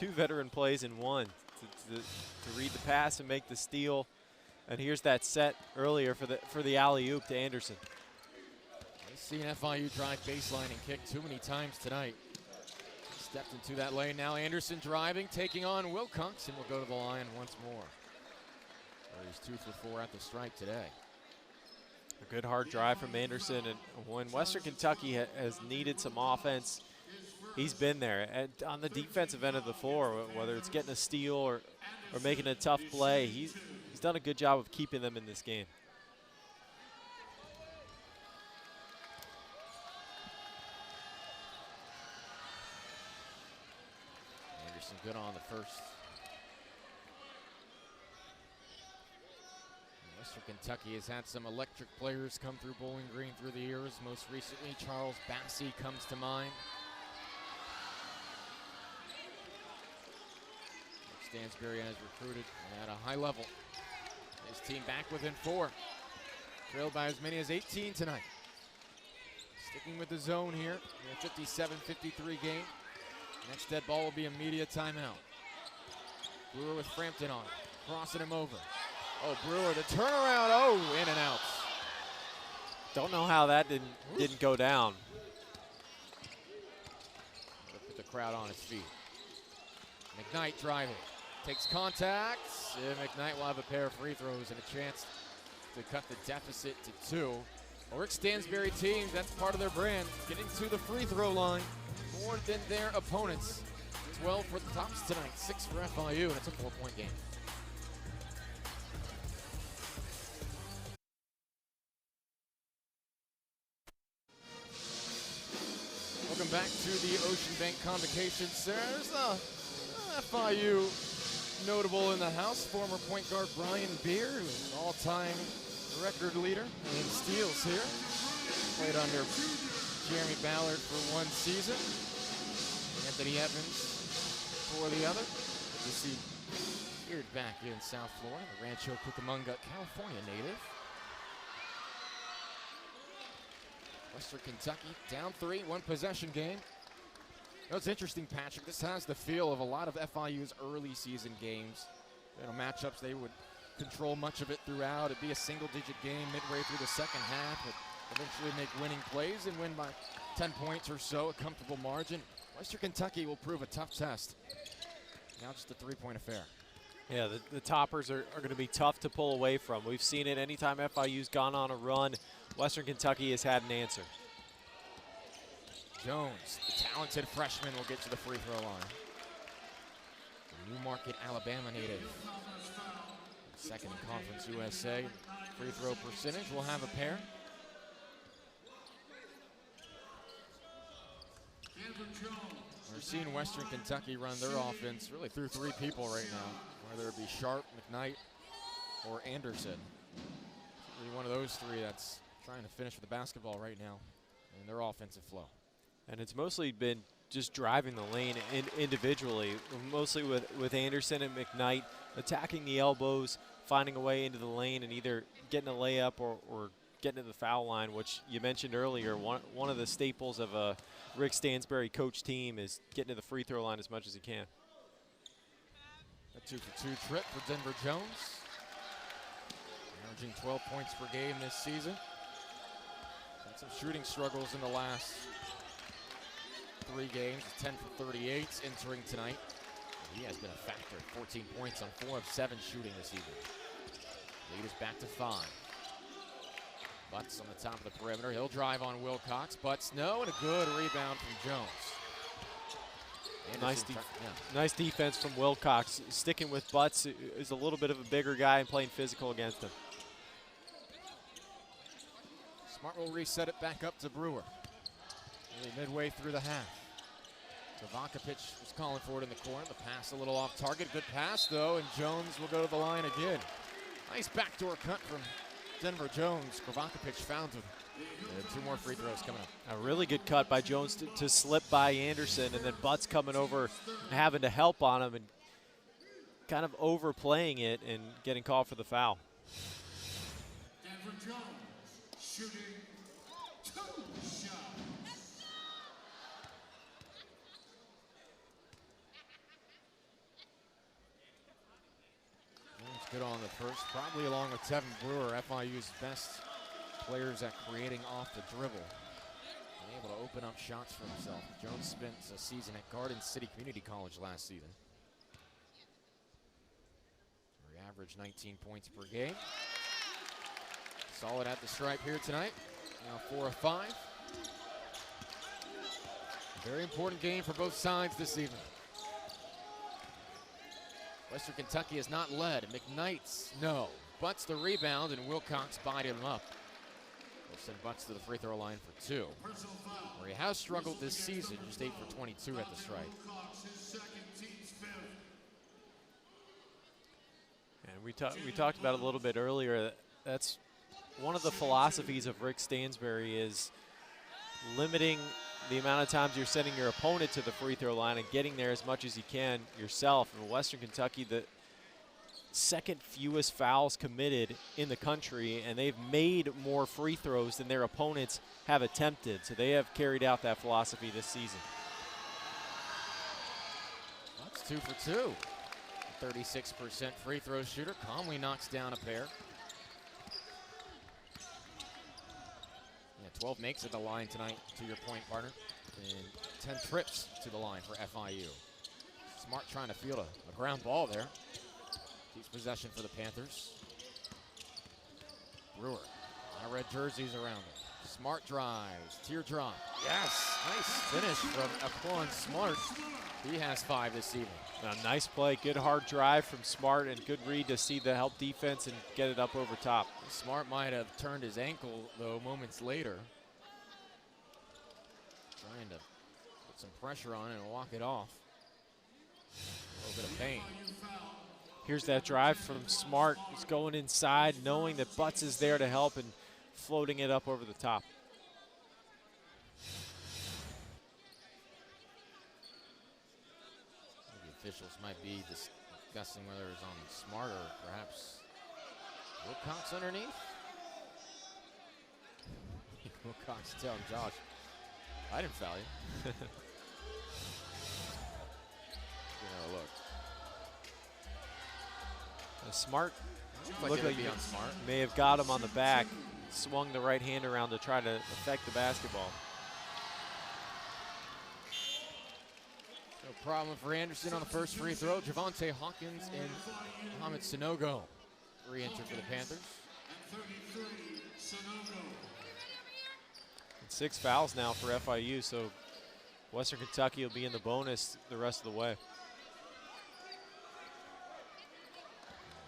veteran plays in one to read the pass and make the steal. And here's that set earlier for the alley-oop to Anderson. Nice Seen FIU drive baseline and kick too many times tonight. Stepped into that lane now. Anderson driving, taking on Wilcox, and will go to the line once more. He's 2 for 4 at the stripe today. A good hard drive from Anderson, and when Western Kentucky has needed some offense, he's been there. And on the defensive end of the floor, whether it's getting a steal or making a tough play, he's done a good job of keeping them in this game. Anderson good on the first. Western Kentucky has had some electric players come through Bowling Green through the years. Most recently, Charles Bassey comes to mind. Stansbury has recruited at a high level. His team back within 4. Trailed by as many as 18 tonight. Sticking with the zone here in a 57-53 game. Next dead ball will be a media timeout. Brewer with Frampton on it, crossing him over. Oh, Brewer, the turnaround, oh, in and out. Don't know how that didn't go down. Put the crowd on its feet. McKnight driving, takes contact. McKnight will have a pair of free throws and a chance to cut the deficit to 2. Ulrich Stansbury team, that's part of their brand, getting to the free throw line more than their opponents. 12 for the Tops tonight, 6 for FIU, and it's a 4-point game. Welcome back to the Ocean Bank Convocation Center. There's a FIU notable in the house, former point guard Brian Beard, who's an all-time record leader in steals here. Played under Jeremy Ballard for 1 season. Anthony Evans for the other. Good to see Beard back in South Florida, the Rancho Cucamonga, California native. Western Kentucky down 3, 1 possession game. You know, it's interesting, Patrick. This has the feel of a lot of FIU's early season games. You know, matchups, they would control much of it throughout. It'd be a single-digit game midway through the second half, but eventually make winning plays and win by 10 points or so, a comfortable margin. Western Kentucky will prove a tough test. Now just a 3-point affair. Yeah, the toppers are going to be tough to pull away from. We've seen it anytime FIU's gone on a run. Western Kentucky has had an answer. Jones, the talented freshman, will get to the free throw line. The Newmarket, Alabama native. Second in Conference USA. Free throw percentage will have a pair. We're seeing Western Kentucky run their offense really through 3 people right now, whether it be Sharp, McKnight, or Anderson. Really one of those 3 that's trying to finish with the basketball right now in their offensive flow. And it's mostly been just driving the lane individually, mostly with Anderson and McKnight attacking the elbows, finding a way into the lane and either getting a layup or getting to the foul line, which you mentioned earlier. One of the staples of a Rick Stansbury coach team is getting to the free throw line as much as he can. A 2-for-2 trip for Denver Jones. Averaging 12 points per game this season. Had some shooting struggles in the last 3 games. 10 for 38 entering tonight. He has been a factor. 14 points on 4 of 7 shooting this season. Lead is back to 5. Butts on the top of the perimeter. He'll drive on Wilcox. Butts no, and a good rebound from Jones. Nice defense from Wilcox. Sticking with Butts, is a little bit of a bigger guy and playing physical against him. Smart will reset it back up to Brewer. Really midway through the half. Kovacevic was calling for it in the corner. The pass a little off target. Good pass, though, and Jones will go to the line again. Nice backdoor cut from Denver Jones. Kovacevic found him. 2 more free throws coming up. A really good cut by Jones to slip by Anderson, and then Butts coming over and having to help on him and kind of overplaying it and getting called for the foul. Denver Jones shooting 2 shots. Jones good on the first, probably along with Tevin Brewer, FIU's best players at creating off the dribble. Able to open up shots for himself. Jones spent a season at Garden City Community College last season, where he averaged 19 points per game. Solid at the stripe here tonight. Now 4 of 5. Very important game for both sides this evening. Western Kentucky has not led. McKnight's no. Butts the rebound, and Wilcox bided him up. Wilson butts to the free throw line for 2, where he has struggled this season, just 8 for 22 at the stripe. And we talked about it a little bit earlier. That's one of the philosophies of Rick Stansbury, is limiting the amount of times you're sending your opponent to the free throw line and getting there as much as you can yourself. In Western Kentucky, the second fewest fouls committed in the country, and they've made more free throws than their opponents have attempted. So they have carried out that philosophy this season. That's 2 for 2. 36% free throw shooter calmly knocks down a pair. 12 makes it the line tonight, to your point, partner, and 10 trips to the line for FIU. Smart trying to field a ground ball there. Keeps possession for the Panthers. Brewer, our red jerseys around him. Smart drives, teardrop. Yes, nice finish from Aquan Smart. He has 5 this evening. A nice play, good hard drive from Smart, and good read to see the help defense and get it up over top. Smart might have turned his ankle, though, moments later. Trying to put some pressure on it and walk it off. A little bit of pain. Here's that drive from Smart. He's going inside, knowing that Butts is there to help, and floating it up over the top. The officials might be discussing whether it's on Smart or perhaps Wilcox underneath. Wilcox telling Josh, I didn't foul you. Give her a look. Smart Looked like on Smart. May have got him on the back, swung the right hand around to try to affect the basketball. No problem for Anderson on the first free throw. Javante Hawkins and Mohamed Sanogo re-enter for the Panthers. And 6 fouls now for FIU, so Western Kentucky will be in the bonus the rest of the way.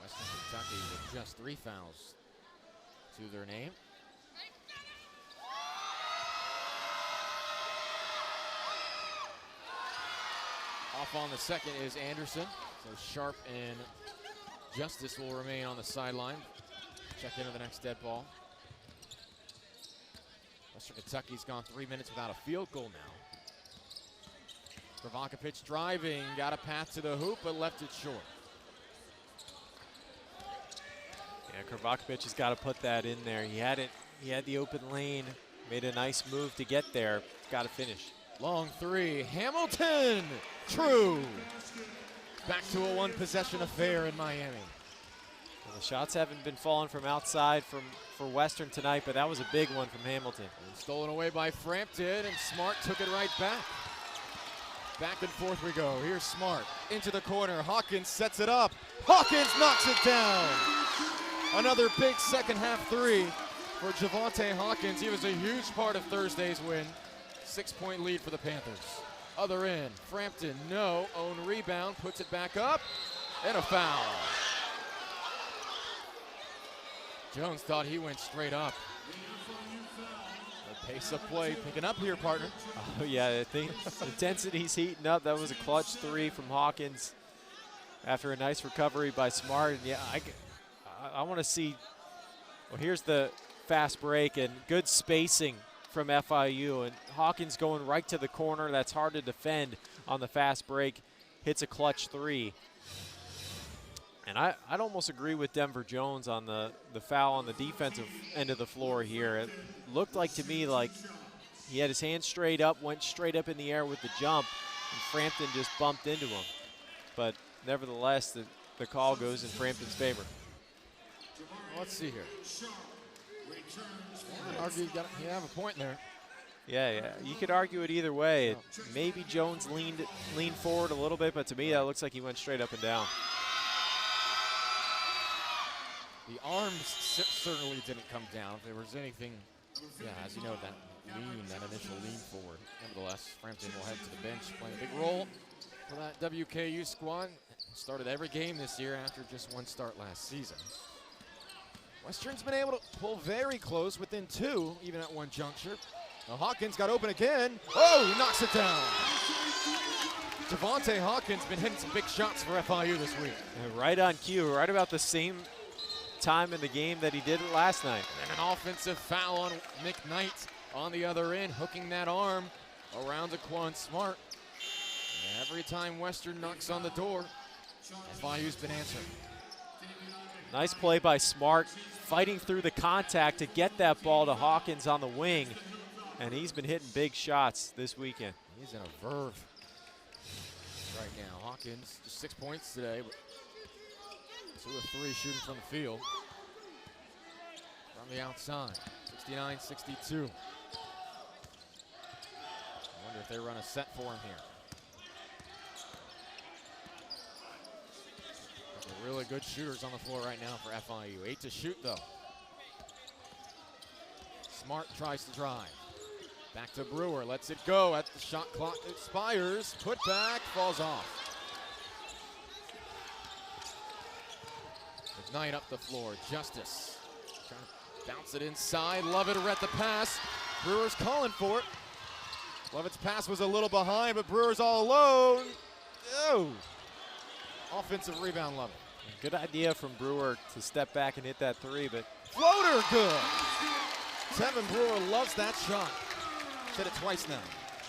Western Kentucky with just 3 fouls to their name. Off on the second is Anderson. So Sharp and Justice will remain on the sideline. Check into the next dead ball. Western Kentucky's gone 3 minutes without a field goal now. Kravakovic driving, got a path to the hoop, but left it short. Yeah, Kravakovic has got to put that in there. He had it. He had the open lane, made a nice move to get there. Got to finish. Long three, Hamilton, true. Back to a one-possession affair in Miami. Well, the shots haven't been falling from outside for Western tonight, but that was a big one from Hamilton. And stolen away by Frampton, and Smart took it right back. Back and forth we go. Here's Smart into the corner. Hawkins sets it up. Hawkins knocks it down. Another big second half three for Javante Hawkins. He was a huge part of Thursday's win. 6-point lead for the Panthers. Other end, Frampton, no. Own rebound, puts it back up, and a foul. Jones thought he went straight up. The pace of play picking up here, partner. Oh, yeah, I think intensity's heating up. That was a clutch 3 from Hawkins after a nice recovery by Smart. And yeah, I want to see, well, here's the fast break and good spacing from FIU, and Hawkins going right to the corner. That's hard to defend on the fast break. Hits a clutch 3. And I'd almost agree with Denver Jones on the foul on the defensive end of the floor here. It looked like to me like he had his hand straight up, went straight up in the air with the jump, and Frampton just bumped into him. But nevertheless, the call goes in Frampton's favor. Let's see here. I'd argue you have a point there. Yeah. You could argue it either way. Maybe Jones leaned forward a little bit, but to me that looks like he went straight up and down. The arms certainly didn't come down. If there was anything, as you know, that initial lean forward. Nevertheless, Frampton will head to the bench, playing a big role for that WKU squad. Started every game this year after just one start last season. Western's been able to pull very close, within 2, even at one juncture. Now Hawkins got open again. Oh, he knocks it down. Javante Hawkins been hitting some big shots for FIU this week. And right on cue, right about the same time in the game that he did it last night. And an offensive foul on McKnight on the other end, hooking that arm around Daquan Smart. And every time Western knocks on the door, FIU's been answering. Nice play by Smart, fighting through the contact to get that ball to Hawkins on the wing. And he's been hitting big shots this weekend. He's in a verve right now. Hawkins, just 6 points today, but 2 of 3 shooting from the field. From the outside, 69-62. I wonder if they run a set for him here. They're really good shooters on the floor right now for FIU. 8 to shoot though. Smart tries to drive. Back to Brewer, lets it go at the shot clock expires. Put back, falls off. McKnight up the floor, Justice. Trying to bounce it inside, Lovett read the pass. Brewer's calling for it. Lovett's pass was a little behind, but Brewer's all alone. Oh! Offensive rebound, Lovett. Good idea from Brewer to step back and hit that 3, but floater good. Tevin Brewer loves that shot. Hit it twice now.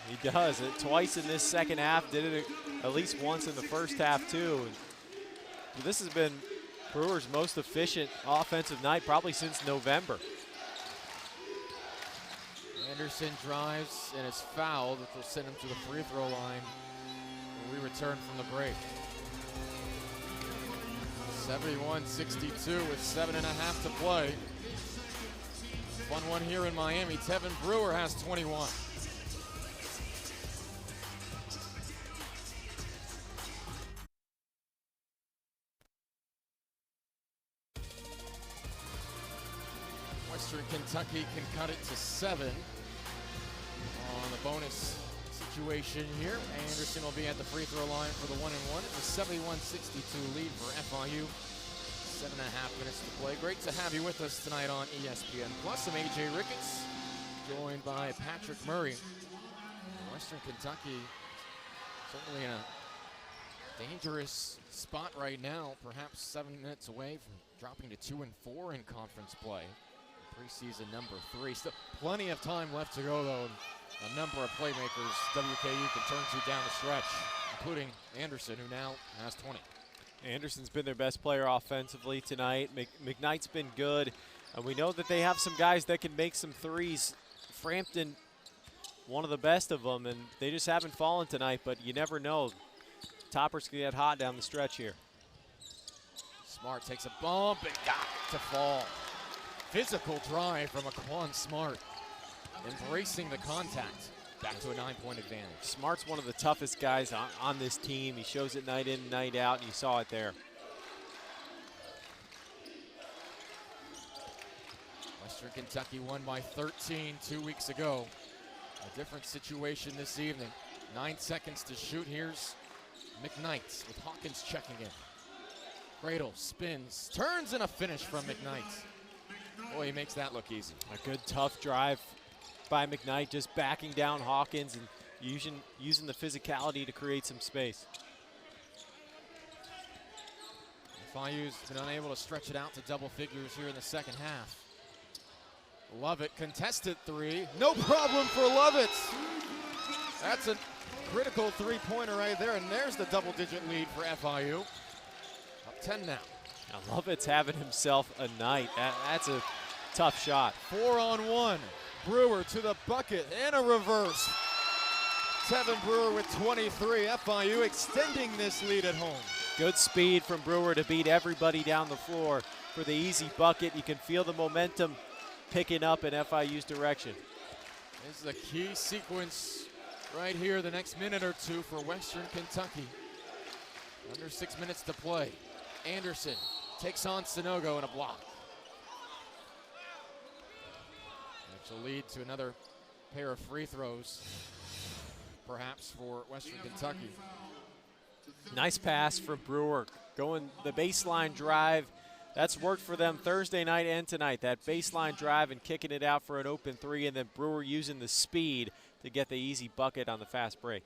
He does it twice in this second half. Did it at least once in the first half too. This has been Brewer's most efficient offensive night probably since November. Anderson drives and is fouled, which will send him to the free throw line when we return from the break. 71-62 with 7.5 to play. Fun one here in Miami. Tevin Brewer has 21. Western Kentucky can cut it to 7 on the bonus situation here. Anderson will be at the free throw line for the 1-and-1. It's a 71-62 lead for FIU. 7.5 minutes to play. Great to have you with us tonight on ESPN Plus. I'm AJ Ricketts, joined by Patrick Murray. Western Kentucky certainly in a dangerous spot right now, perhaps 7 minutes away from dropping to 2-4 in conference play. Preseason number 3. Still plenty of time left to go though. A number of playmakers WKU can turn to down the stretch, including Anderson, who now has 20. Anderson's been their best player offensively tonight. McKnight's been good. And we know that they have some guys that can make some threes. Frampton, one of the best of them, and they just haven't fallen tonight, but you never know. Toppers can get hot down the stretch here. Smart takes a bump and got to fall. Physical drive from Daquan Smart. Embracing the contact. Back to a 9-point advantage. Smart's one of the toughest guys on this team. He shows it night in, night out, and you saw it there. Western Kentucky won by 13 2 weeks ago. A different situation this evening. 9 seconds to shoot. Here's McKnight with Hawkins checking in. Cradle, spins, turns, and a finish from McKnight. Boy, he makes that look easy. A good tough drive by McKnight, just backing down Hawkins and using the physicality to create some space. FIU's been unable to stretch it out to double figures here in the second half. Lovett, contested 3. No problem for Lovett. That's a critical 3-pointer right there, and there's the double-digit lead for FIU. Up 10 now. Now Lovett's having himself a night. That's a tough shot. 4-on-1. Brewer to the bucket and a reverse. Tevin Brewer with 23. FIU extending this lead at home. Good speed from Brewer to beat everybody down the floor for the easy bucket. You can feel the momentum picking up in FIU's direction. This is a key sequence right here, the next minute or two for Western Kentucky. Under 6 minutes to play. Anderson takes on Sanogo in a block. Which will lead to another pair of free throws, perhaps for Western Kentucky. Nice pass for Brewer. Going the baseline drive. That's worked for them Thursday night and tonight. That baseline drive and kicking it out for an open three, and then Brewer using the speed to get the easy bucket on the fast break.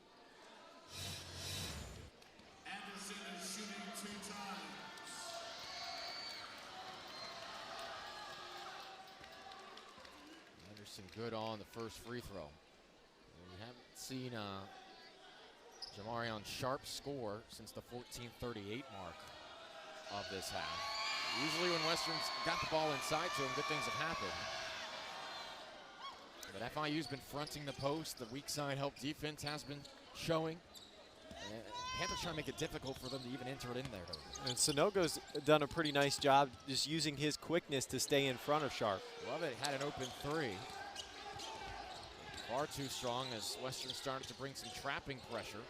Anderson is shooting 2 times. Anderson good on the first free throw. We haven't seen Jamarion Sharp score since the 14:38 mark of this half. Usually when Western's got the ball inside to him, good things have happened. But FIU's been fronting the post. The weak side help defense has been showing. Panthers trying to make it difficult for them to even enter it in there. And Sanogo's done a pretty nice job just using his quickness to stay in front of Sharp. Lovett had an open three. Far too strong as Western started to bring some trapping pressure.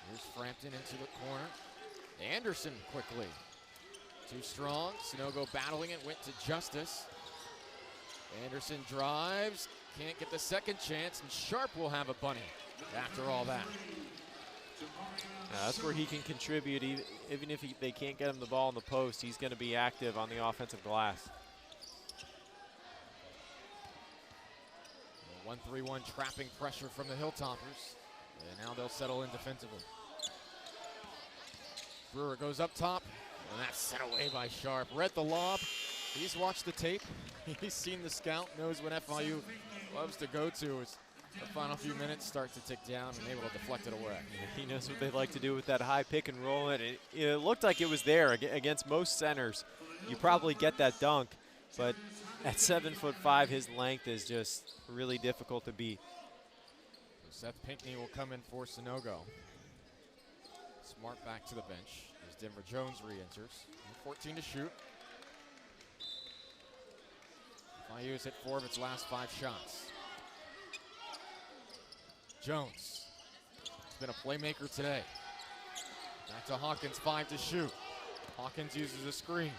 Here's Frampton into the corner. Anderson quickly. Too strong. Sanogo battling it, went to Justice. Anderson drives, can't get the second chance, and Sharp will have a bunny after all that. That's where he can contribute. Even if they can't get him the ball in the post, he's going to be active on the offensive glass. 1-3-1 trapping pressure from the Hilltoppers. And now they'll settle in defensively. Brewer goes up top, and that's sent away by Sharp. Read the lob. He's watched the tape. He's seen the scout, knows what FIU loves to go to as the final few minutes start to tick down and able to deflect it away. He knows what they like to do with that high pick and roll. And it looked like it was there against most centers. You probably get that dunk, but at 7'5", his length is just really difficult to beat. So Seth Pinckney will come in for Sanogo. Smart back to the bench as Denver Jones re-enters. 14 to shoot. FIU has hit 4 of its last 5 shots. Jones has been a playmaker today. Back to Hawkins, 5 to shoot. Hawkins uses a screen.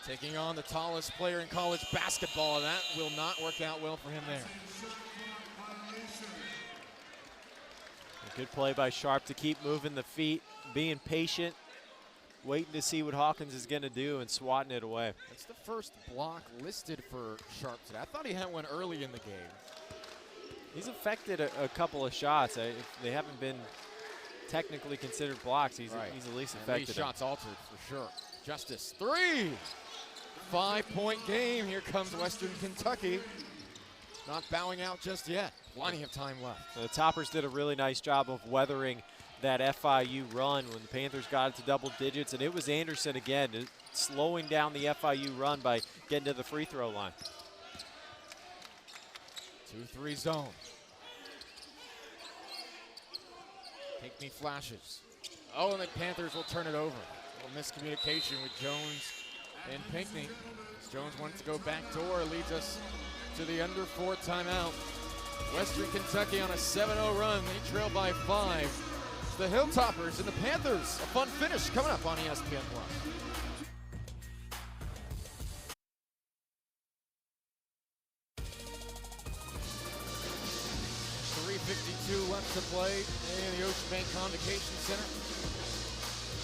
Taking on the tallest player in college basketball, and that will not work out well for him there. A good play by Sharp to keep moving the feet, being patient, waiting to see what Hawkins is going to do and swatting it away. It's the first block listed for Sharp today. I thought he had one early in the game. He's affected a couple of shots. They haven't been technically considered blocks. He's at least affected. These shots altered for sure. Justice, 3! 5-point game. Here comes Western Kentucky. Not bowing out just yet. Plenty of time left. So the Toppers did a really nice job of weathering that FIU run when the Panthers got it to double digits, and it was Anderson again slowing down the FIU run by getting to the free throw line. 2-3 zone. Pinckney flashes. Oh, and the Panthers will turn it over. A little miscommunication with Jones and Pinckney. As Jones wanted to go back door, leads us to the under 4 timeout. Western Kentucky on a 7-0 run. They trail by 5. The Hilltoppers and the Panthers. A fun finish coming up on ESPN+. 3:52 left to play in the Ocean Bank Convocation Center.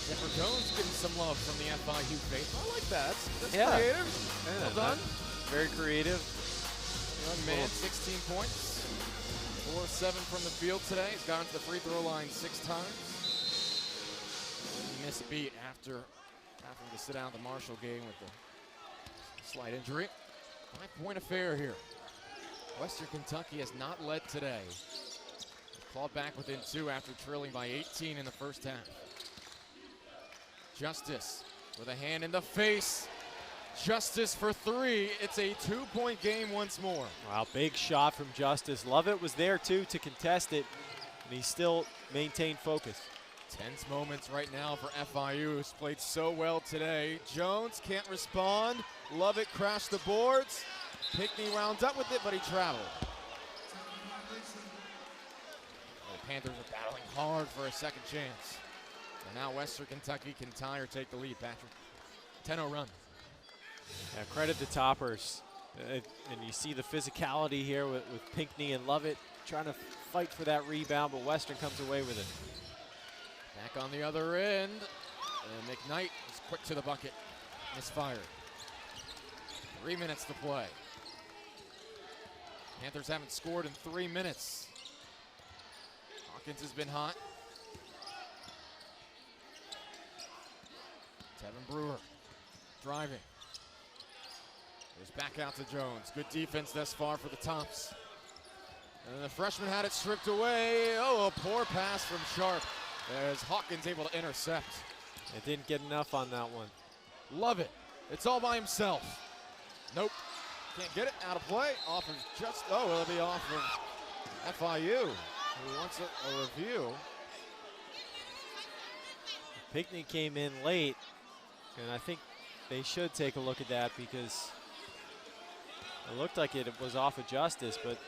Denver Jones getting some love from the FIU faithful. I like that. That's creative. Yeah, well done. Very creative. Young man, 16 points. 4 of 7 from the field today. He's gone to the free throw line 6 times. He missed a beat after having to sit out the Marshall game with a slight injury. 5-point affair here. Western Kentucky has not led today. They've clawed back within 2 after trailing by 18 in the first half. Justice with a hand in the face. Justice for 3. It's a 2-point game once more. Wow, big shot from Justice. Lovett was there too to contest it, and he still maintained focus. Tense moments right now for FIU, who's played so well today. Jones can't respond. Lovett crashed the boards. Pinkney wound up with it, but he traveled. The Panthers are battling hard for a second chance. And now Western Kentucky can tie or take the lead, Patrick. 10-0 run. Yeah, credit the Toppers. And you see the physicality here with Pinkney and Lovett trying to fight for that rebound, but Western comes away with it. Back on the other end. And McKnight is quick to the bucket. Misfired. 3 minutes to play. Panthers haven't scored in 3 minutes. Hawkins has been hot. Tevin Brewer driving. Goes back out to Jones. Good defense thus far for the Tops. And the freshman had it stripped away. Oh, a poor pass from Sharp as Hawkins able to intercept. It didn't get enough on that one. Love it. It's all by himself. Nope. Can't get it. Out of play. Off of just, oh, it'll be off of FIU, who wants a review. Pinkney came in late, and I think they should take a look at that because it looked like it was off of Justice, but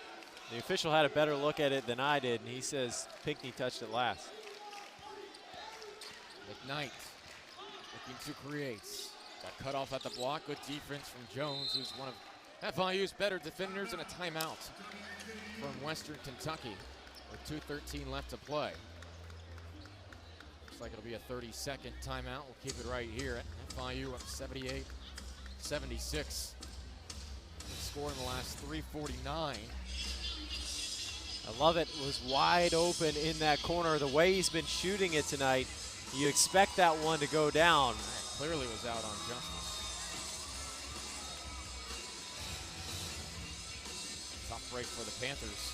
the official had a better look at it than I did, and he says Pinkney touched it last. McKnight looking to create. Got cut off at the block. Good defense from Jones, who's one of FIU's better defenders, and a timeout from Western Kentucky with 2:13 left to play. Looks like it'll be a 30-second timeout. We'll keep it right here. FIU up 78-76. Scored in the last 3:49. I love it. Was wide open in that corner. The way he's been shooting it tonight, you expect that one to go down. Clearly was out on Justice. Tough break for the Panthers.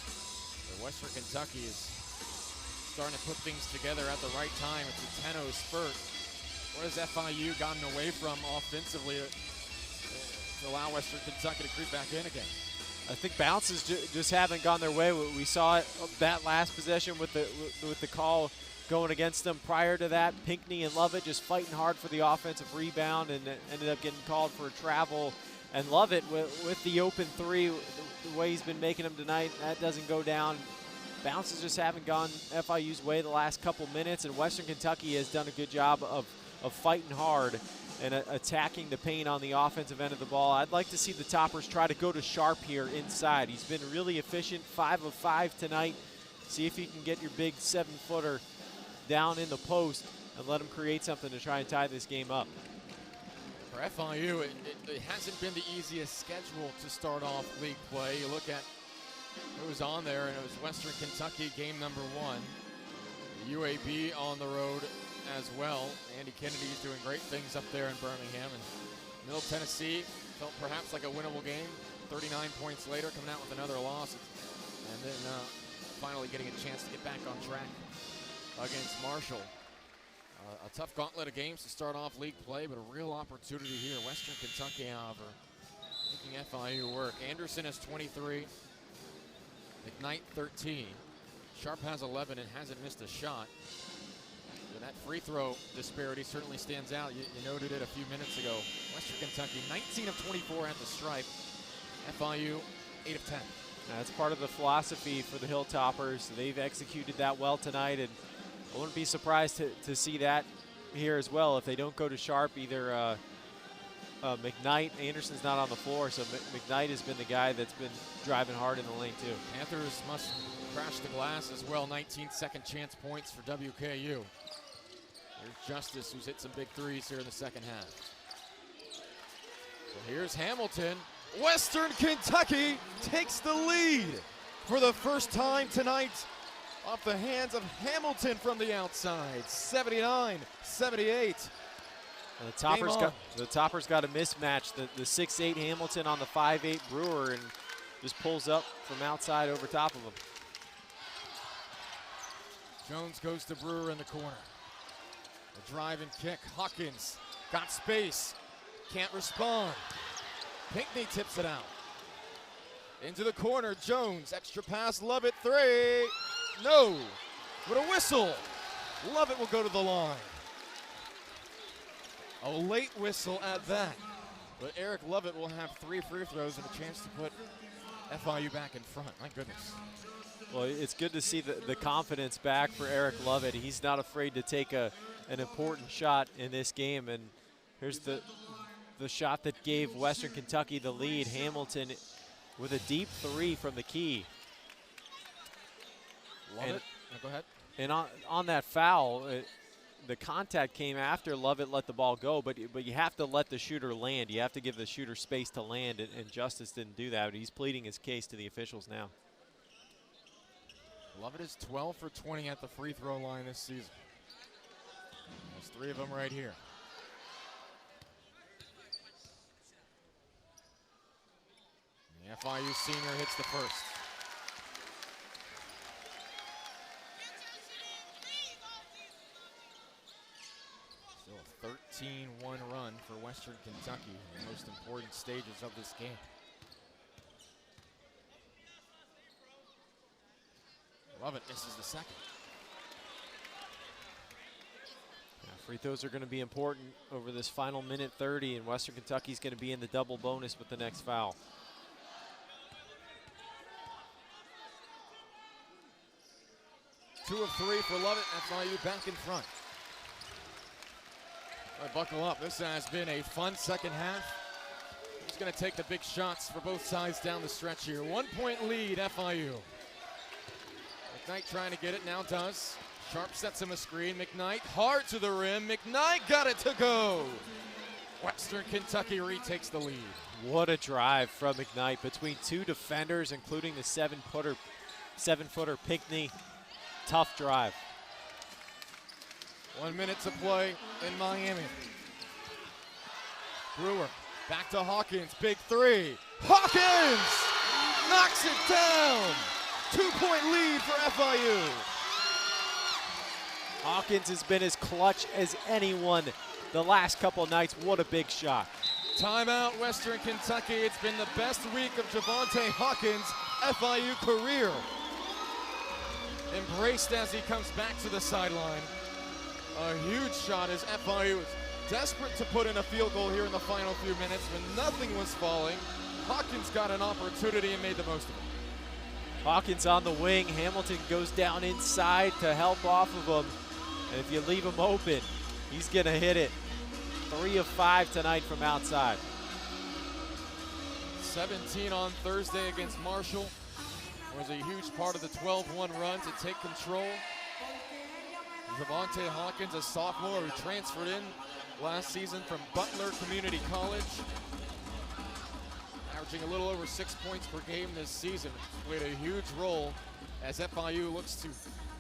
But Western Kentucky is starting to put things together at the right time. It's a 10-0 spurt. What has FIU gotten away from offensively to allow Western Kentucky to creep back in again? I think bounces just haven't gone their way. We saw it that last possession with the call going against them. Prior to that, Pinkney and Lovett just fighting hard for the offensive rebound and ended up getting called for travel. And Lovett with the open three, the way he's been making them tonight, that doesn't go down. Bounces just haven't gone FIU's way the last couple minutes, and Western Kentucky has done a good job of fighting hard and attacking the paint on the offensive end of the ball. I'd like to see the Toppers try to go to Sharp here inside. He's been really efficient, 5 of 5 tonight. See if you can get your big 7-footer down in the post and let him create something to try and tie this game up. For FIU, it hasn't been the easiest schedule to start off league play. You look at who was on there, and it was Western Kentucky, game number 1. The UAB on the road as well. Andy Kennedy's doing great things up there in Birmingham. And Middle Tennessee felt perhaps like a winnable game. 39 points later, coming out with another loss. And then finally getting a chance to get back on track against Marshall. A tough gauntlet of games to start off league play, but a real opportunity here. Western Kentucky, however, making FIU work. Anderson has 23. McKnight 13. Sharp has 11 and hasn't missed a shot. So that free throw disparity certainly stands out. You noted it a few minutes ago. Western Kentucky 19 of 24 at the stripe. FIU 8 of 10. That's part of the philosophy for the Hilltoppers. They've executed that well tonight, and I wouldn't be surprised to see that here as well. If they don't go to Sharp, either McKnight, Anderson's not on the floor, so McKnight has been the guy that's been driving hard in the lane too. Panthers must crash the glass as well. 19 second chance points for WKU. There's Justice, who's hit some big threes here in the second half. So here's Hamilton. Western Kentucky takes the lead for the first time tonight off the hands of Hamilton from the outside. 79-78. And the Toppers got a mismatch. The 6'8" Hamilton on the 5'8" Brewer, and just pulls up from outside over top of him. Jones goes to Brewer in the corner. The drive and kick. Hawkins got space. Can't respond. Pinkney tips it out. Into the corner. Jones. Extra pass. Lovett. 3. No. With a whistle. Lovett will go to the line. A late whistle at that. But Eric Lovett will have 3 free throws and a chance to put FIU back in front. My goodness. Well, it's good to see the confidence back for Eric Lovett. He's not afraid to take an important shot in this game. And here's the shot that gave Western Kentucky the lead. Hamilton with a deep 3 from the key. Lovett, go ahead. And on that foul, the contact came after Lovett let the ball go, but you have to let the shooter land. You have to give the shooter space to land, and Justice didn't do that. But he's pleading his case to the officials now. Lovett is 12 for 20 at the free throw line this season. There's 3 of them right here. The FIU senior hits the first. Still a 13-1 run for Western Kentucky in the most important stages of this game. Lovett misses the second. Yeah, free throws are going to be important over this final minute 30, and Western Kentucky's going to be in the double bonus with the next foul. Two of 3 for Lovett. FIU back in front. All right, buckle up. This has been a fun second half. He's going to take the big shots for both sides down the stretch here. 1-point lead, FIU. McKnight trying to get it, now does. Sharp sets him a screen. McKnight hard to the rim. McKnight got it to go. Western Kentucky retakes the lead. What a drive from McKnight between 2 defenders, including the 7-footer Pinckney. Tough drive. 1 minute to play in Miami. Brewer back to Hawkins. Big 3. Hawkins knocks it down. 2-point lead for FIU. Hawkins has been as clutch as anyone the last couple nights. What a big shot. Timeout, Western Kentucky. It's been the best week of Javonte Hawkins' FIU career. Embraced as he comes back to the sideline. A huge shot as FIU is desperate to put in a field goal here in the final few minutes when nothing was falling. Hawkins got an opportunity and made the most of it. Hawkins on the wing. Hamilton goes down inside to help off of him. And if you leave him open, he's going to hit it. 3 of 5 tonight from outside. 17 on Thursday against Marshall. Was a huge part of the 12-1 run to take control. Javonte Hawkins, a sophomore who transferred in last season from Butler Community College. Averaging a little over 6 points per game this season. Played a huge role as FIU looks to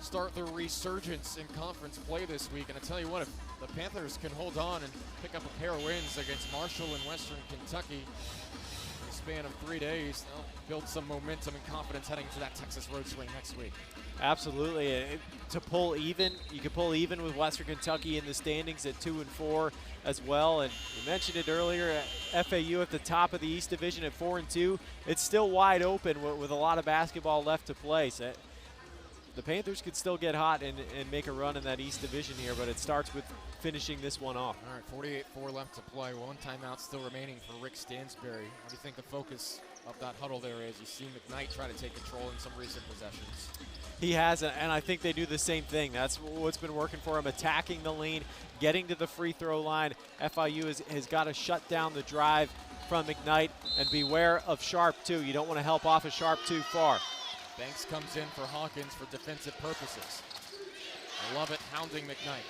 start their resurgence in conference play this week. And I tell you what, if the Panthers can hold on and pick up a pair of wins against Marshall and Western Kentucky in the span of 3 days, they'll build some momentum and confidence heading to that Texas road swing next week. Absolutely. To pull even, you could pull even with Western Kentucky in the standings at 2 and 4 as well. And you mentioned it earlier, FAU at the top of the East Division at 4 and 2. It's still wide open with a lot of basketball left to play. So the Panthers could still get hot and make a run in that East Division here, but it starts with finishing this one off. All right, 48-4 left to play. 1 timeout still remaining for Rick Stansberry. What do you think the focus of that huddle there is? You see McKnight try to take control in some recent possessions. He has, and I think they do the same thing. That's what's been working for him, attacking the lane, getting to the free throw line. FIU has got to shut down the drive from McKnight, and beware of Sharp, too. You don't want to help off a Sharp too far. Banks comes in for Hawkins for defensive purposes. I love it, hounding McKnight.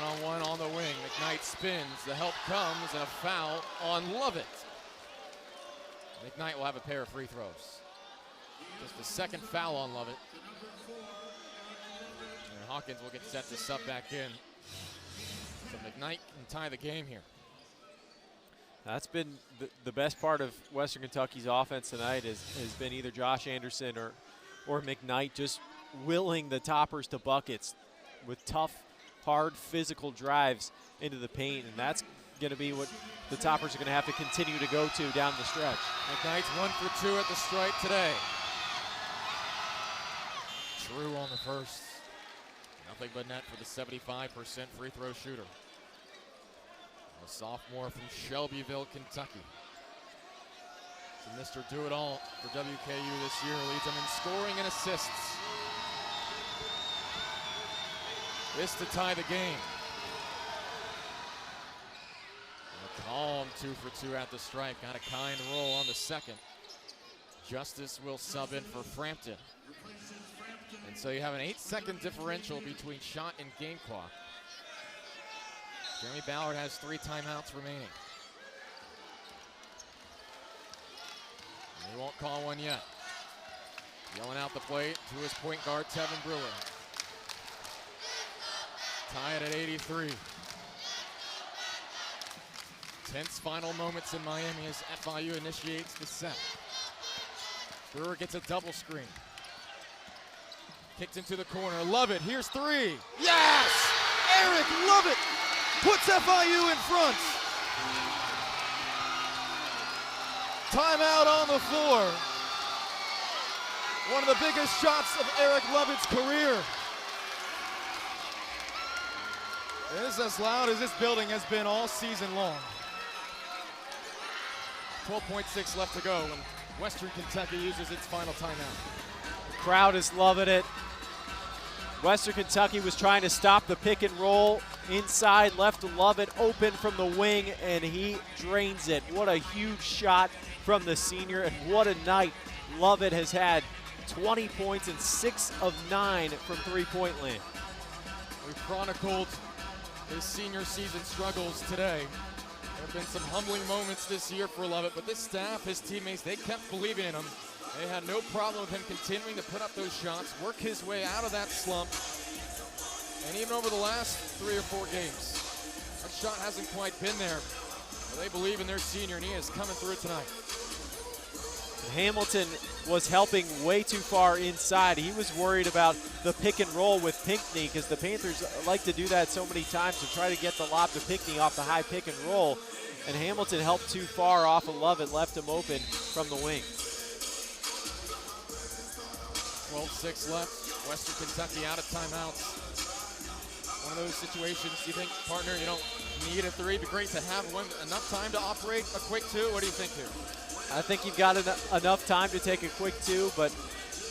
One-on-one on the wing. McKnight spins. The help comes, and a foul on Lovett. McKnight will have a pair of free throws. Just the second foul on Lovett. And Hawkins will get set to sub back in. So McKnight can tie the game here. That's been the best part of Western Kentucky's offense tonight has been either Josh Anderson or McKnight just willing the toppers to buckets with tough, hard, physical drives into the paint, and that's going to be what the toppers are going to have to continue to go to down the stretch. McKnight's 1 for 2 at the stripe today. True on the first. Nothing but net for the 75% free throw shooter. a sophomore from Shelbyville, Kentucky. So Mr. Do-It-All for WKU this year, leads them in scoring and assists. This to tie the game. A calm 2 for 2 at the stripe. Got a kind roll on the second. Justice will sub in for Frampton. And so you have an 8-second differential between shot and game clock. Jeremy Ballard has 3 timeouts remaining. He won't call one yet. Yelling out the plate to his point guard, Tevin Brewer. Tie it at 83. Tense final moments in Miami as FIU initiates the set. Brewer gets a double screen. Kicked into the corner. Lovett, here's 3. Yes! Eric Lovett puts FIU in front. Timeout on the floor. One of the biggest shots of Eric Lovett's career. It is as loud as this building has been all season long. 12.6 left to go when Western Kentucky uses its final timeout. The crowd is loving it. Western Kentucky was trying to stop the pick and roll inside, left Lovett open from the wing, and he drains it. What a huge shot from the senior, and what a night Lovett has had. 20 points and 6 of 9 from three-point land. We chronicled his senior season struggles today. There have been some humbling moments this year for Lovett, but this staff, his teammates, they kept believing in him. They had no problem with him continuing to put up those shots, work his way out of that slump. And even over the last 3 or 4 games, that shot hasn't quite been there. But they believe in their senior, and he is coming through tonight. Hamilton was helping way too far inside. He was worried about the pick and roll with Pinckney because the Panthers like to do that so many times to try to get the lob to Pinckney off the high pick and roll. And Hamilton helped too far off of Lovett, left him open from the wing. 12-6 left. Western Kentucky out of timeouts. One of those situations, you think, partner, you don't need a 3. It'd be great to have one. Enough time to operate a quick 2. What do you think here? I think you've got enough time to take a quick 2, but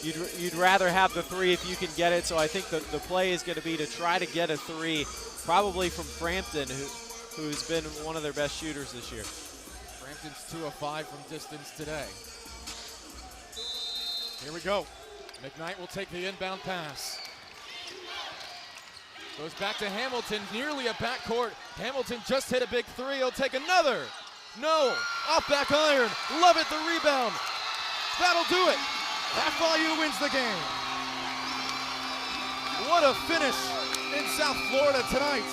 you'd rather have the 3 if you can get it. So I think the play is going to be to try to get a 3, probably from Frampton, who's been one of their best shooters this year. Frampton's 2 of 5 from distance today. Here we go. McKnight will take the inbound pass. Goes back to Hamilton, nearly a backcourt. Hamilton just hit a big 3. He'll take another. No, off back iron. Lovett the rebound. That'll do it. FIU wins the game. What a finish in South Florida tonight.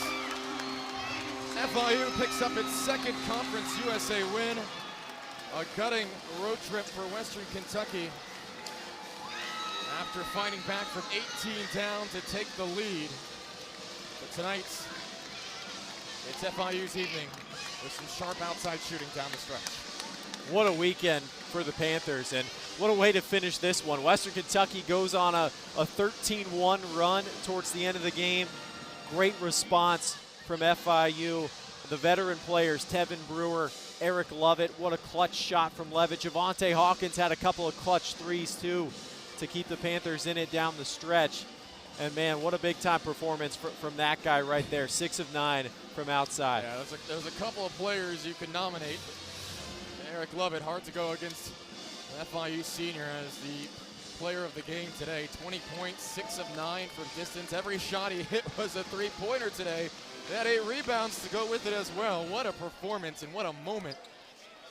FIU picks up its 2nd Conference USA win. A gutting road trip for Western Kentucky after fighting back from 18 down to take the lead. But tonight, it's FIU's evening with some sharp outside shooting down the stretch. What a weekend for the Panthers, and what a way to finish this one. Western Kentucky goes on a 13-1 run towards the end of the game. Great response from FIU. The veteran players, Tevin Brewer, Eric Lovett. What a clutch shot from Levitt. Javante Hawkins had a couple of clutch 3s too to keep the Panthers in it down the stretch. And man, what a big time performance from that guy right there. 6 of 9 from outside. Yeah, there's a couple of players you can nominate. Eric Lovett, hard to go against the FIU senior as the player of the game today. 20 points, 6 of 9 from distance. Every shot he hit was a 3-pointer today. They had 8 rebounds to go with it as well. What a performance and what a moment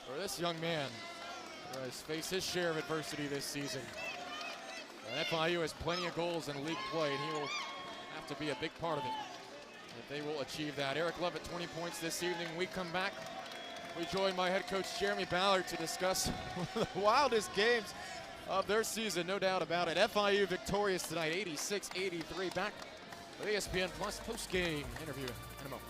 for this young man who has faced his share of adversity this season. FIU has plenty of goals in league play, and he will have to be a big part of it if they will achieve that. Eric Lovett, 20 points this evening. When we come back, we join my head coach, Jeremy Ballard, to discuss one of the wildest games of their season, no doubt about it. FIU victorious tonight, 86-83. Back with ESPN Plus post-game interview in a moment.